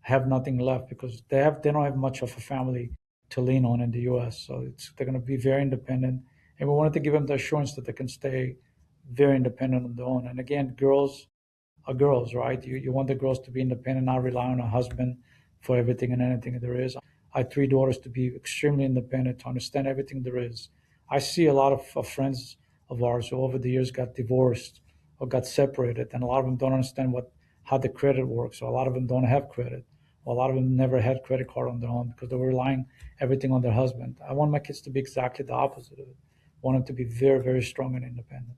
have nothing left, because they don't have much of a family to lean on in the U.S. So they're going to be very independent, and we wanted to give them the assurance that they can stay very independent on their own. And again, girls are girls, right? You want the girls to be independent, not rely on a husband for everything and anything there is. I have three daughters to be extremely independent, to understand everything there is. I see a lot of friends of ours who over the years got divorced or got separated, and a lot of them don't understand how the credit works, or a lot of them don't have credit, or a lot of them never had credit card on their own because they were relying everything on their husband. I want my kids to be exactly the opposite of it. I want them to be very, very strong and independent.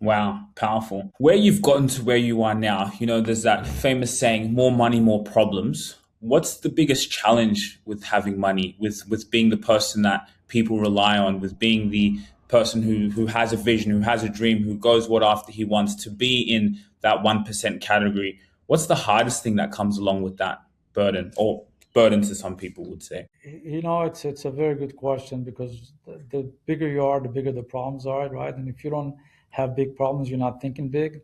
Wow, powerful. Where you've gotten to where you are now, there's that famous saying, more money, more problems. What's the biggest challenge with having money, with being the person that people rely on, with being the person who has a vision, who has a dream, who goes what after he wants to be in that 1% category? What's the hardest thing that comes along with that burden, or burden to some people would say? It's a very good question, because the bigger you are, the bigger the problems are, right? And if you don't have big problems, you're not thinking big.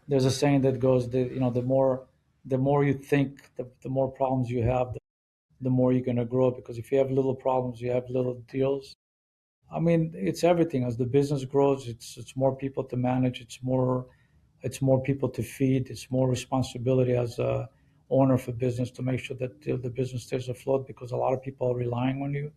There's a saying that goes, the more you think, the more problems you have, the more you're going to grow. Because if you have little problems, you have little deals. I mean, it's everything. As the business grows, it's more people to manage. It's more people to feed. It's more responsibility as a owner of a business to make sure that the business stays afloat, because a lot of people are relying on you.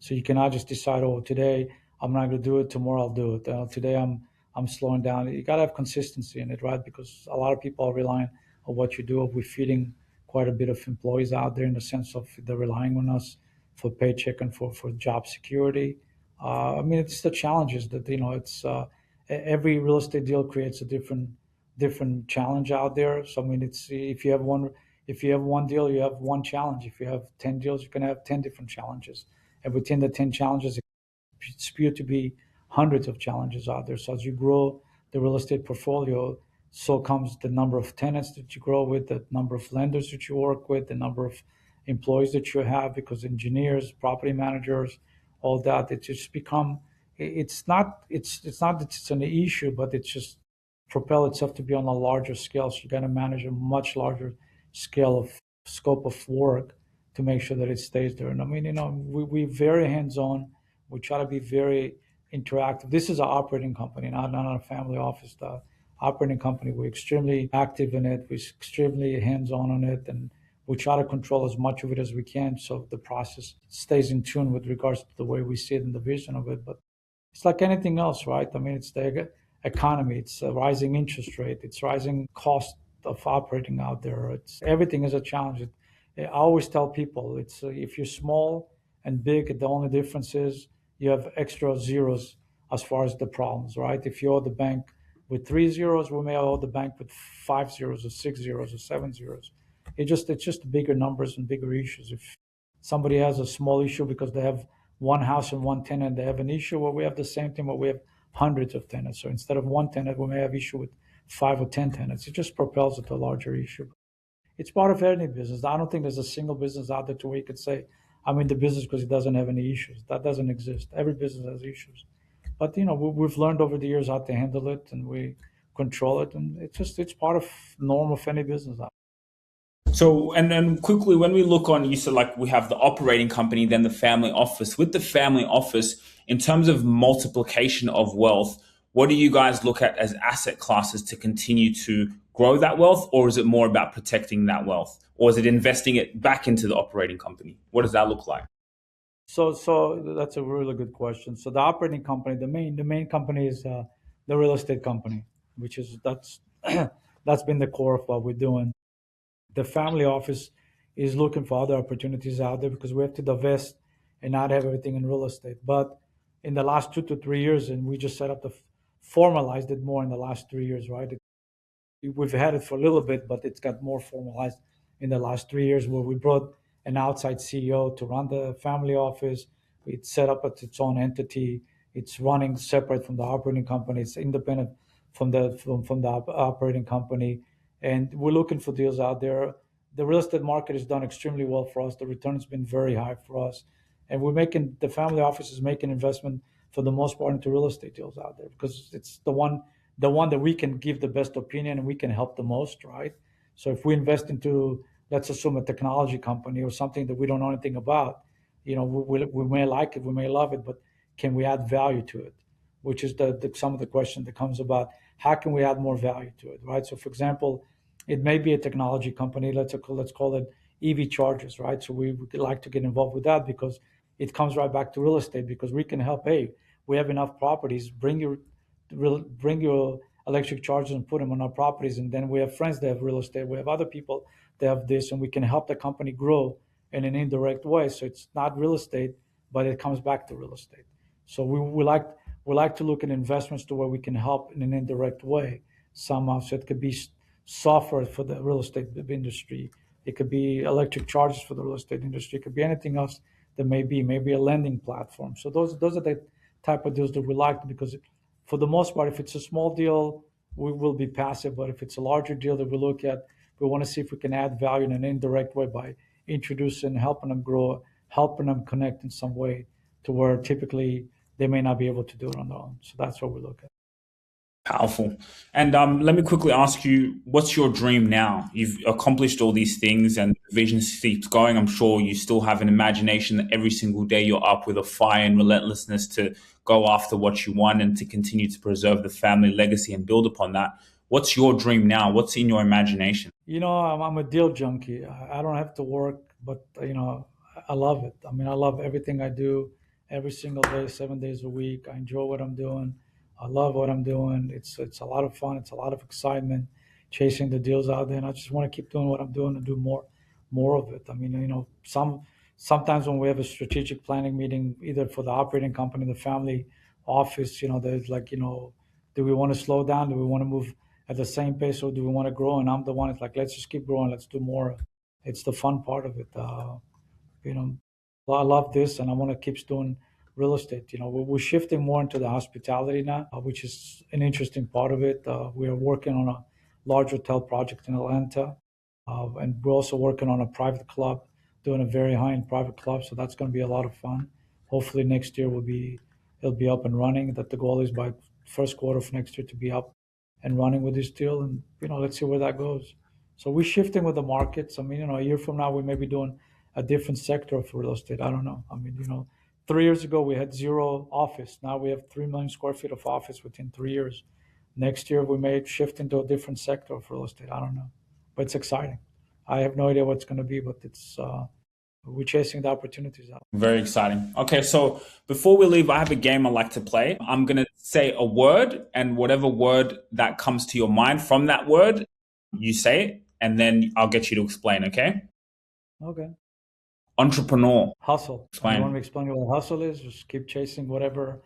So you cannot just decide, oh, today I'm not going to do it, tomorrow I'll do it. Today I'm slowing down. You got to have consistency in it, right? Because a lot of people are relying on what you do. We're feeding quite a bit of employees out there, in the sense of they're relying on us paycheck and for job security. I mean, it's the challenges that it's every real estate deal creates a different challenge out there. So I mean, it's if you have one deal, you have one challenge. If you have 10 deals, you can have 10 different challenges. And within the 10 challenges, it's appeared to be hundreds of challenges out there. So as you grow the real estate portfolio, so comes the number of tenants that you grow with, the number of lenders that you work with, the number of employees that you have, because engineers, property managers, all that, it just become it's not that it's an issue, but it's just propel itself to be on a larger scale. So you got to manage a much larger scale of scope of work to make sure that it stays there. And I mean, we're very hands-on. We try to be very interactive. This is an operating company, not a family office. The operating company, we're extremely active in it. We're extremely hands-on on it, and we try to control as much of it as we can so the process stays in tune with regards to the way we see it and the vision of it. But it's like anything else, right? I mean, it's the economy, it's a rising interest rate, it's rising cost of operating out there. It's everything is a challenge. I always tell people, it's if you're small and big, the only difference is you have extra zeros as far as the problems, right? If you owe the bank with 3 zeros, we may owe the bank with 5 zeros or 6 zeros or 7 zeros. It's just bigger numbers and bigger issues. If somebody has a small issue because they have one house and one tenant, they have an issue. Well, we have the same thing, but we have hundreds of tenants. So instead of one tenant, we may have issue with 5 or 10 tenants. It just propels it to a larger issue. It's part of any business. I don't think there's a single business out there to where you could say, I'm in the business because it doesn't have any issues. That doesn't exist. Every business has issues. But we've learned over the years how to handle it, and we control it, and it's part of norm of any business. So, and then quickly, when we look on, you said like we have the operating company, then the family office. With the family office, in terms of multiplication of wealth, what do you guys look at as asset classes to continue to grow that wealth? Or is it more about protecting that wealth? Or is it investing it back into the operating company? What does that look like? So that's a really good question. So the operating company, the main company is the real estate company, which is that's been the core of what we're doing. The family office is looking for other opportunities out there because we have to divest and not have everything in real estate. But in the last 2 to 3 years, and we just set up formalized it more in the last 3 years, right? We've had it for a little bit, but it's got more formalized in the last 3 years, where we brought an outside CEO to run the family office. It's set up as its own entity. It's running separate from the operating company. It's independent from the operating company, and we're looking for deals out there. The real estate market has done extremely well for us. The return has been very high for us, and the family office is making investment for the most part into real estate deals out there because it's the one that we can give the best opinion and we can help the most, right? So if we invest into, let's assume, a technology company or something that we don't know anything about, we may like it, we may love it, but can we add value to it? Which is some of the question that comes about how can we add more value to it, right? So for example, it may be a technology company. Let's call it EV chargers, right? So we would like to get involved with that because it comes right back to real estate because we can help. Hey, we have enough properties. Bring your electric chargers and put them on our properties, and then we have friends that have real estate. We have other people that have this, and we can help the company grow in an indirect way. So it's not real estate, but it comes back to real estate. So we like to look at investments to where we can help in an indirect way somehow. So it could be software for the real estate industry. It could be electric charges for the real estate industry. It could be anything else that maybe a lending platform. So those are the type of deals that we like because for the most part, if it's a small deal, we will be passive. But if it's a larger deal that we look at, we want to see if we can add value in an indirect way by introducing, helping them grow, helping them connect in some way to where typically they may not be able to do it on their own. So that's what we look at. Powerful. And let me quickly ask you, what's your dream now? You've accomplished all these things and the vision keeps going. I'm sure you still have an imagination that every single day you're up with a fire and relentlessness to go after what you want and to continue to preserve the family legacy and build upon that. What's your dream now? What's in your imagination? I'm a deal junkie. I don't have to work, but I love it. I mean, I love everything I do every single day, 7 days a week. I enjoy what I'm doing. I love what I'm doing. It's a lot of fun. It's a lot of excitement, chasing the deals out there, and I just want to keep doing what I'm doing and do more of it. I mean, sometimes when we have a strategic planning meeting, either for the operating company, the family office, there's like, do we want to slow down? Do we want to move at the same pace, or do we want to grow? And I'm the one that's like, let's just keep growing. Let's do more. It's the fun part of it. You know, I love this, and I want to keep doing real estate. We're shifting more into the hospitality now, which is an interesting part of it. We are working on a large hotel project in Atlanta, and we're also working on a private club, doing a very high-end private club. So that's going to be a lot of fun. Hopefully next year it'll be up and running. That the goal is by first quarter of next year to be up and running with this deal, and let's see where that goes. So we're shifting with the markets. I mean, a year from now we may be doing a different sector of real estate. I don't know. I mean, 3 years ago we had zero office. Now we have 3 million square feet of office within 3 years. Next year we may shift into a different sector of real estate. I don't know, but it's exciting. I have no idea what it's going to be, but we're chasing the opportunities out. Very exciting. Okay, so before we leave, I have a game I like to play. I'm going to say a word, and whatever word that comes to your mind from that word, you say it, and then I'll get you to explain, okay? Okay. Entrepreneur. Hustle. Explain. You want me to explain what hustle is? Just keep chasing whatever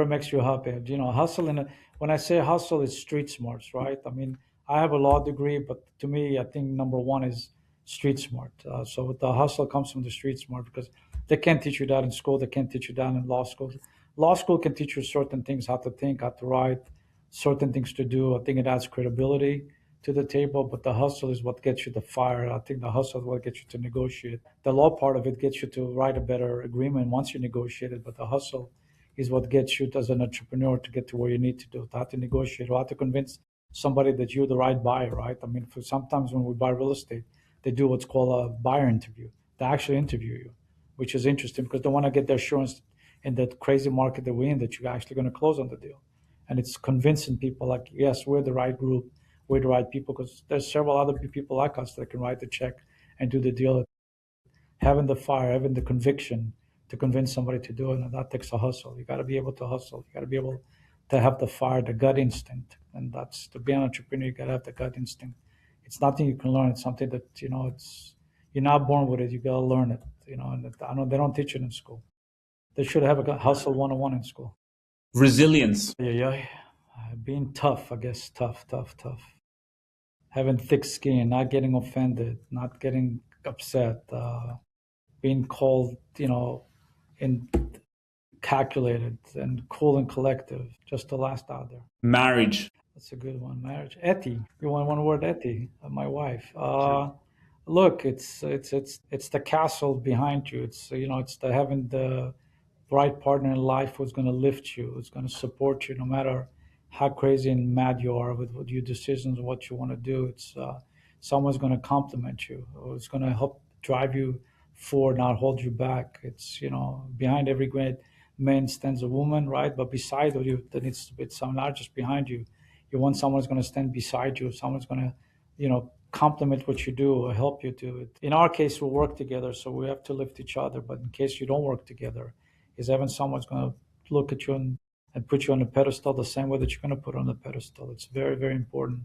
makes you happy. Hustle when I say hustle, it's street smarts, right? I mean, I have a law degree, but to me, I think number one is street smart. So the hustle comes from the street smart, because they can't teach you that in school. They can't teach you that in law school. Law school can teach you certain things, how to think, how to write, certain things to do. I think it adds credibility to the table, but the hustle is what gets you the fire. I think the hustle is what gets you to negotiate. The law part of it gets you to write a better agreement once you negotiate it, but the hustle is what gets you as an entrepreneur to get to where you need to do, how to negotiate, or how to convince somebody that you're the right buyer, right? I mean, for sometimes when we buy real estate, they do what's called a buyer interview. They actually interview you, which is interesting because they want to get the assurance in that crazy market that we're in that you're actually going to close on the deal. And it's convincing people like, yes, we're the right group, we're the right people, because there's several other people like us that can write the check and do the deal. Having the fire, having the conviction to convince somebody to do it, and that takes a hustle. You got to be able to hustle. You got to be able to have the fire, the gut instinct, and that's to be an entrepreneur. You got to have the gut instinct. It's nothing you can learn. It's something that it's you're not born with it. You got to learn it. And I know they don't teach it in school. They should have a hustle 101 in school. Resilience. Yeah. Being tough, I guess. Tough. Having thick skin, not getting offended, not getting upset, being called, and calculated and cool and collective, just to last out there. Marriage. That's a good one. Marriage. Etty. You want one word? Etty, my wife. Look, it's the castle behind you. It's the having the right partner in life who's going to lift you, who's going to support you, no matter how crazy and mad you are with your decisions and what you want to do. It's someone's going to compliment you, or it's going to help drive you forward, not hold you back. It's behind every great man stands a woman, right? But beside you, there needs to be someone, not just behind you. You want someone who's going to stand beside you, someone's going to, compliment what you do or help you do it. In our case, we work together, so we have to lift each other. But in case you don't work together, is having someone's going to look at you and put you on a pedestal the same way that you're going to put on the pedestal. It's very, very important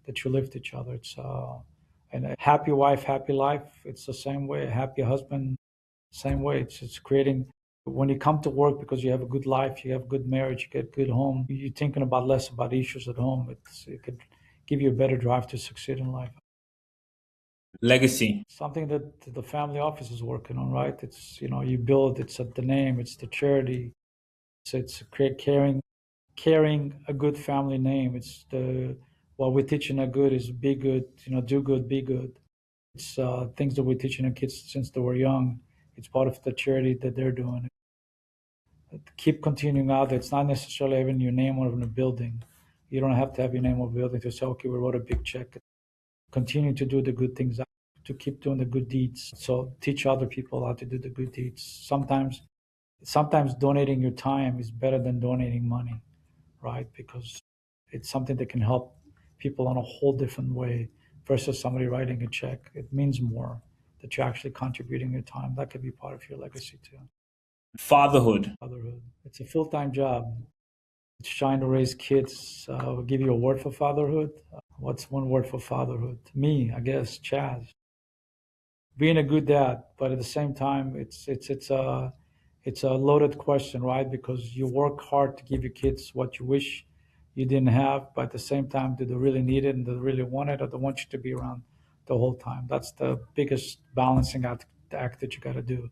that you lift each other. It's and a happy wife, happy life. It's the same way. A happy husband, same way. It's creating. When you come to work because you have a good life, you have good marriage, you get good home, you're thinking about less about issues at home. It could give you a better drive to succeed in life. Legacy. Something that the family office is working on, right? It's you build. It's the name. It's the charity. It's carrying a good family name. It's what we're teaching a good is be good. Do good, be good. It's things that we're teaching our kids since they were young. It's part of the charity that they're doing. Keep continuing out. It's not necessarily having your name on a building. You don't have to have your name on a building to say, okay, we wrote a big check. Continue to do the good things, to keep doing the good deeds. So teach other people how to do the good deeds. Sometimes donating your time is better than donating money, right? Because it's something that can help people in a whole different way versus somebody writing a check. It means more that you're actually contributing your time. That could be part of your legacy too. Fatherhood. It's a full-time job. It's trying to raise kids. I'll give you a word for fatherhood. What's one word for fatherhood? Me, I guess, Chaz. being a good dad, but at the same time, it's a loaded question, right? Because you work hard to give your kids what you wish you didn't have, but at the same time, do they really need it and do they really want it, or they want you to be around the whole time? That's the biggest balancing act that you got to do.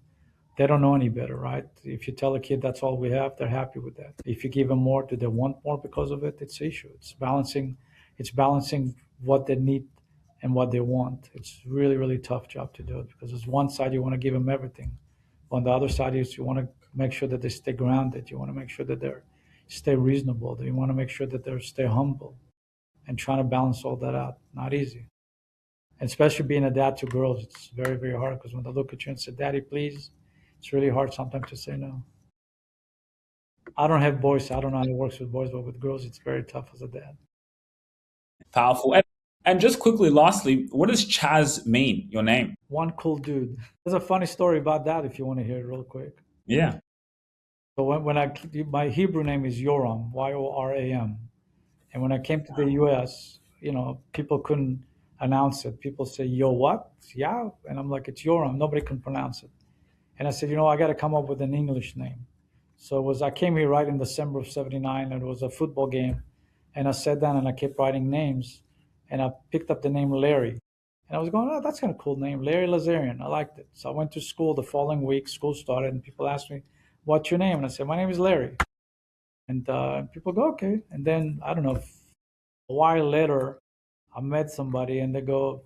They don't know any better, right? If you tell a kid that's all we have, they're happy with that. If you give them more, do they want more because of it? It's an issue. It's balancing what they need and what they want. It's really, really tough job to do it because there's one side you want to give them everything. On the other side is you want to make sure that they stay grounded. You want to make sure that they're stay reasonable. You want to make sure that they stay humble and trying to balance all that out. Not easy. And especially being a dad to girls, it's very, very hard because when they look at you and say, "Daddy, please," it's really hard sometimes to say no. I don't have boys, so I don't know how it works with boys, but with girls, it's very tough as a dad. Powerful. And just quickly, lastly, what does Chaz mean, your name? One cool dude. There's a funny story about that if you want to hear it real quick. Yeah. So my Hebrew name is Yoram, Yoram, and when I came to the U.S., people couldn't announce it. People say, "Yo, what? Yeah," and I'm like, "It's Yoram." Nobody can pronounce it. And I said, I got to come up with an English name. So I came here right in December of '79, and it was a football game, and I sat down and I kept writing names, and I picked up the name Larry, and I was going, "Oh, that's kind of cool name, Larry Lazarian." I liked it. So I went to school the following week. School started, and people asked me, "What's your name?" And I said, "My name is Larry." And people go, "Okay." And then I don't know, a while later, I met somebody, and they go,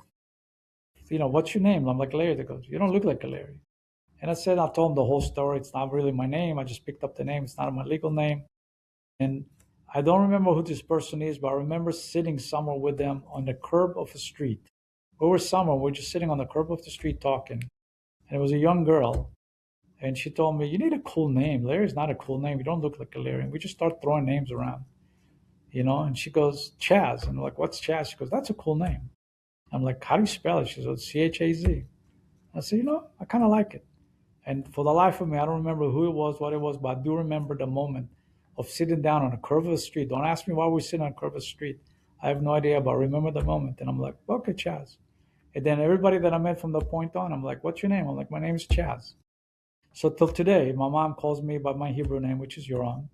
"What's your name?" I'm like, "Larry." They go, "You don't look like a Larry." And I told them the whole story. It's not really my name. I just picked up the name. It's not my legal name. And I don't remember who this person is, but I remember sitting somewhere with them on the curb of a street. We were somewhere. We were just sitting on the curb of the street talking. And it was a young girl. And she told me, "You need a cool name. Larry's not a cool name. You don't look like a Larry." And we just start throwing names around, And she goes, "Chaz." And I'm like, "What's Chaz?" She goes, "That's a cool name." I'm like, "How do you spell it?" She goes, Chaz. I said, I kind of like it. And for the life of me, I don't remember who it was, what it was, but I do remember the moment of sitting down on a curve of the street. Don't ask me why we're sitting on a curve of the street. I have no idea, but I remember the moment. And I'm like, "Okay, Chaz." And then everybody that I met from that point on, I'm like, "What's your name?" I'm like, "My name is Chaz." So till today, my mom calls me by my Hebrew name, which is Yoram.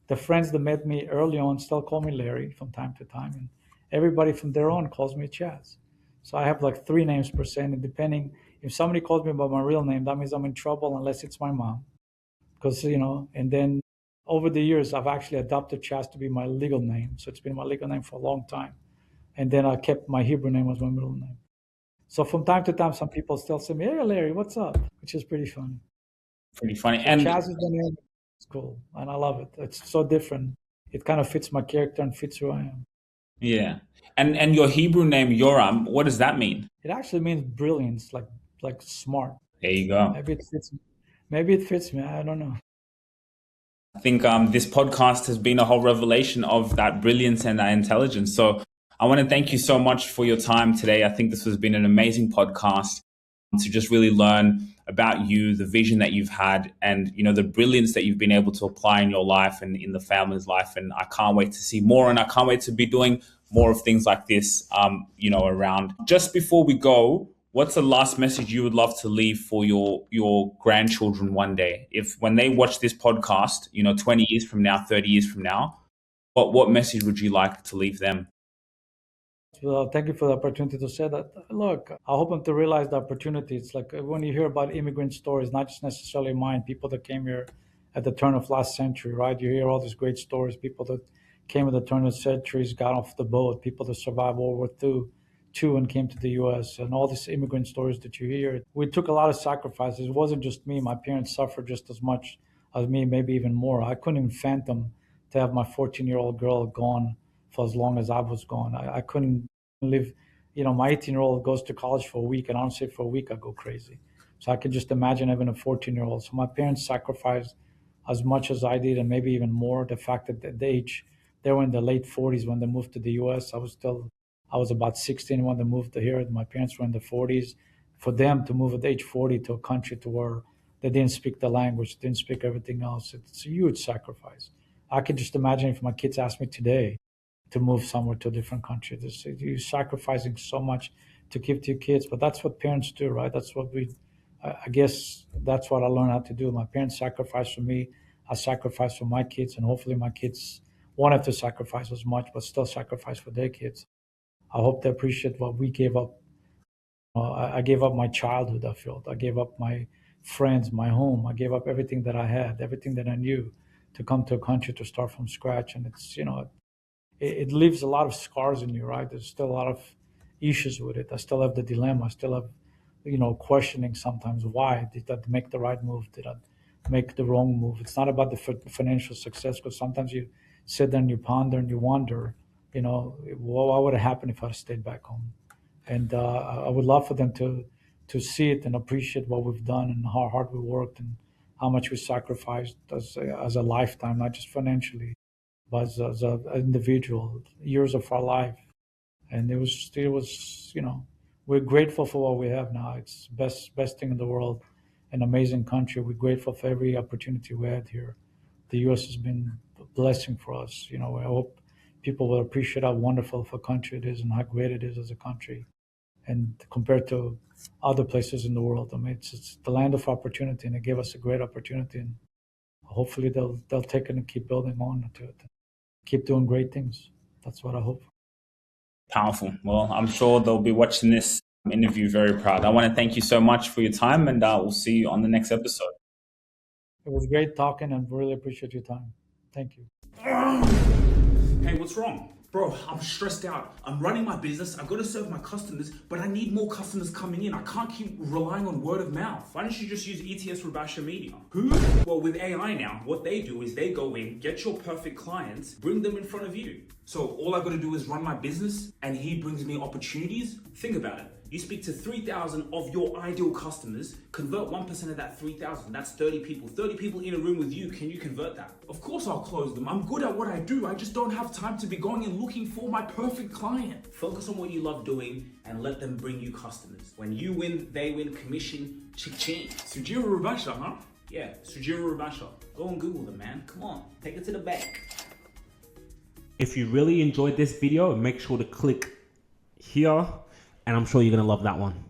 The friends that met me early on still call me Larry from time to time. And everybody from there on calls me Chaz. So I have like three names per se. And depending, if somebody calls me by my real name, that means I'm in trouble unless it's my mom. Because, and then over the years, I've actually adopted Chaz to be my legal name. So it's been my legal name for a long time. And then I kept my Hebrew name as my middle name. So from time to time, some people still say me, "Hey, Larry, what's up?" Which is pretty funny. Pretty funny. So And Chaz is the name. It's cool. And I love it. It's so different. It kind of fits my character and fits who I am. yeah. And your Hebrew name, Yoram, what does that mean? It actually means brilliance, like smart. There you go. Maybe it fits me. Maybe it fits me. I don't know. I think this podcast has been a whole revelation of that brilliance and that intelligence. So I want to thank you so much for your time today. I think this has been an amazing podcast to just really learn about you, the vision that you've had, and the brilliance that you've been able to apply in your life and in the family's life. And I can't wait to see more, and I can't wait to be doing more of things like this, around. Just before we go, what's the last message you would love to leave for your grandchildren one day? If when they watch this podcast, 20 years from now, 30 years from now, what message would you like to leave them? Well, thank you for the opportunity to say that. Look, I hope them to realize the opportunity. It's like when you hear about immigrant stories, not just necessarily mine, people that came here at the turn of last century, right? You hear all these great stories, people that came at the turn of centuries, got off the boat, people that survived World War II and came to the U.S., and all these immigrant stories that you hear. We took a lot of sacrifices. It wasn't just me. My parents suffered just as much as me, maybe even more. I couldn't even fathom to have my 14-year-old girl gone for as long as I was gone. I couldn't live, my 18-year-old goes to college for a week, and honestly, for a week, I go crazy. So I could just imagine having a 14-year-old. So my parents sacrificed as much as I did, and maybe even more. The fact that at the age, they were in the late 40s when they moved to the US. I was about 16 when they moved to here. My parents were in the 40s. For them to move at age 40 to a country to where they didn't speak the language, didn't speak everything else, it's a huge sacrifice. I could just imagine if my kids asked me today to move somewhere to a different country. You're sacrificing so much to give to your kids. But that's what parents do, right? That's what I guess that's what I learned how to do. My parents sacrificed for me. I sacrificed for my kids, and hopefully my kids won't have to sacrifice as much, but still sacrifice for their kids. I hope they appreciate what we gave up. I gave up my childhood. I felt I gave up my friends, my home. I gave up everything that I had, everything that I knew, to come to a country to start from scratch. And it's it leaves a lot of scars in you, right? There's still a lot of issues with it. I still have the dilemma. I still have, questioning sometimes, why did I make the right move? Did I make the wrong move? It's not about the financial success, because sometimes you sit there and you ponder and you wonder, well, what would have happened if I stayed back home? And I would love for them to see it and appreciate what we've done and how hard we worked and how much we sacrificed as a lifetime, not just financially, but as an individual, years of our life. And we're grateful for what we have now. It's best thing in the world, an amazing country. We're grateful for every opportunity we had here. The U.S. has been a blessing for us. I hope people will appreciate how wonderful of a country it is and how great it is as a country, and compared to other places in the world. I mean, it's the land of opportunity, and it gave us a great opportunity. And hopefully they'll take it and keep building on to it, keep doing great things. That's what I hope. Powerful. Well, I'm sure they'll be watching this interview very proud. I want to thank you so much for your time, and we'll see you on the next episode. It was great talking, and really appreciate your time. Thank you. Hey, what's wrong? Bro, I'm stressed out. I'm running my business. I've got to serve my customers, but I need more customers coming in. I can't keep relying on word of mouth. Why don't you just use ETS Rabasha Media? Who? Well, with AI now, what they do is they go in, get your perfect clients, bring them in front of you. So all I got to do is run my business, and he brings me opportunities. Think about it. You speak to 3,000 of your ideal customers, convert 1% of that 3,000. That's 30 people. 30 people in a room with you. Can you convert that? Of course I'll close them. I'm good at what I do. I just don't have time to be going and looking for my perfect client. Focus on what you love doing and let them bring you customers. When you win, they win, commission, ching. Sujira Rabasha, huh? Yeah, Sujira Rabasha. Go and Google them, man. Come on, take it to the bank. If you really enjoyed this video, make sure to click here, and I'm sure you're gonna love that one.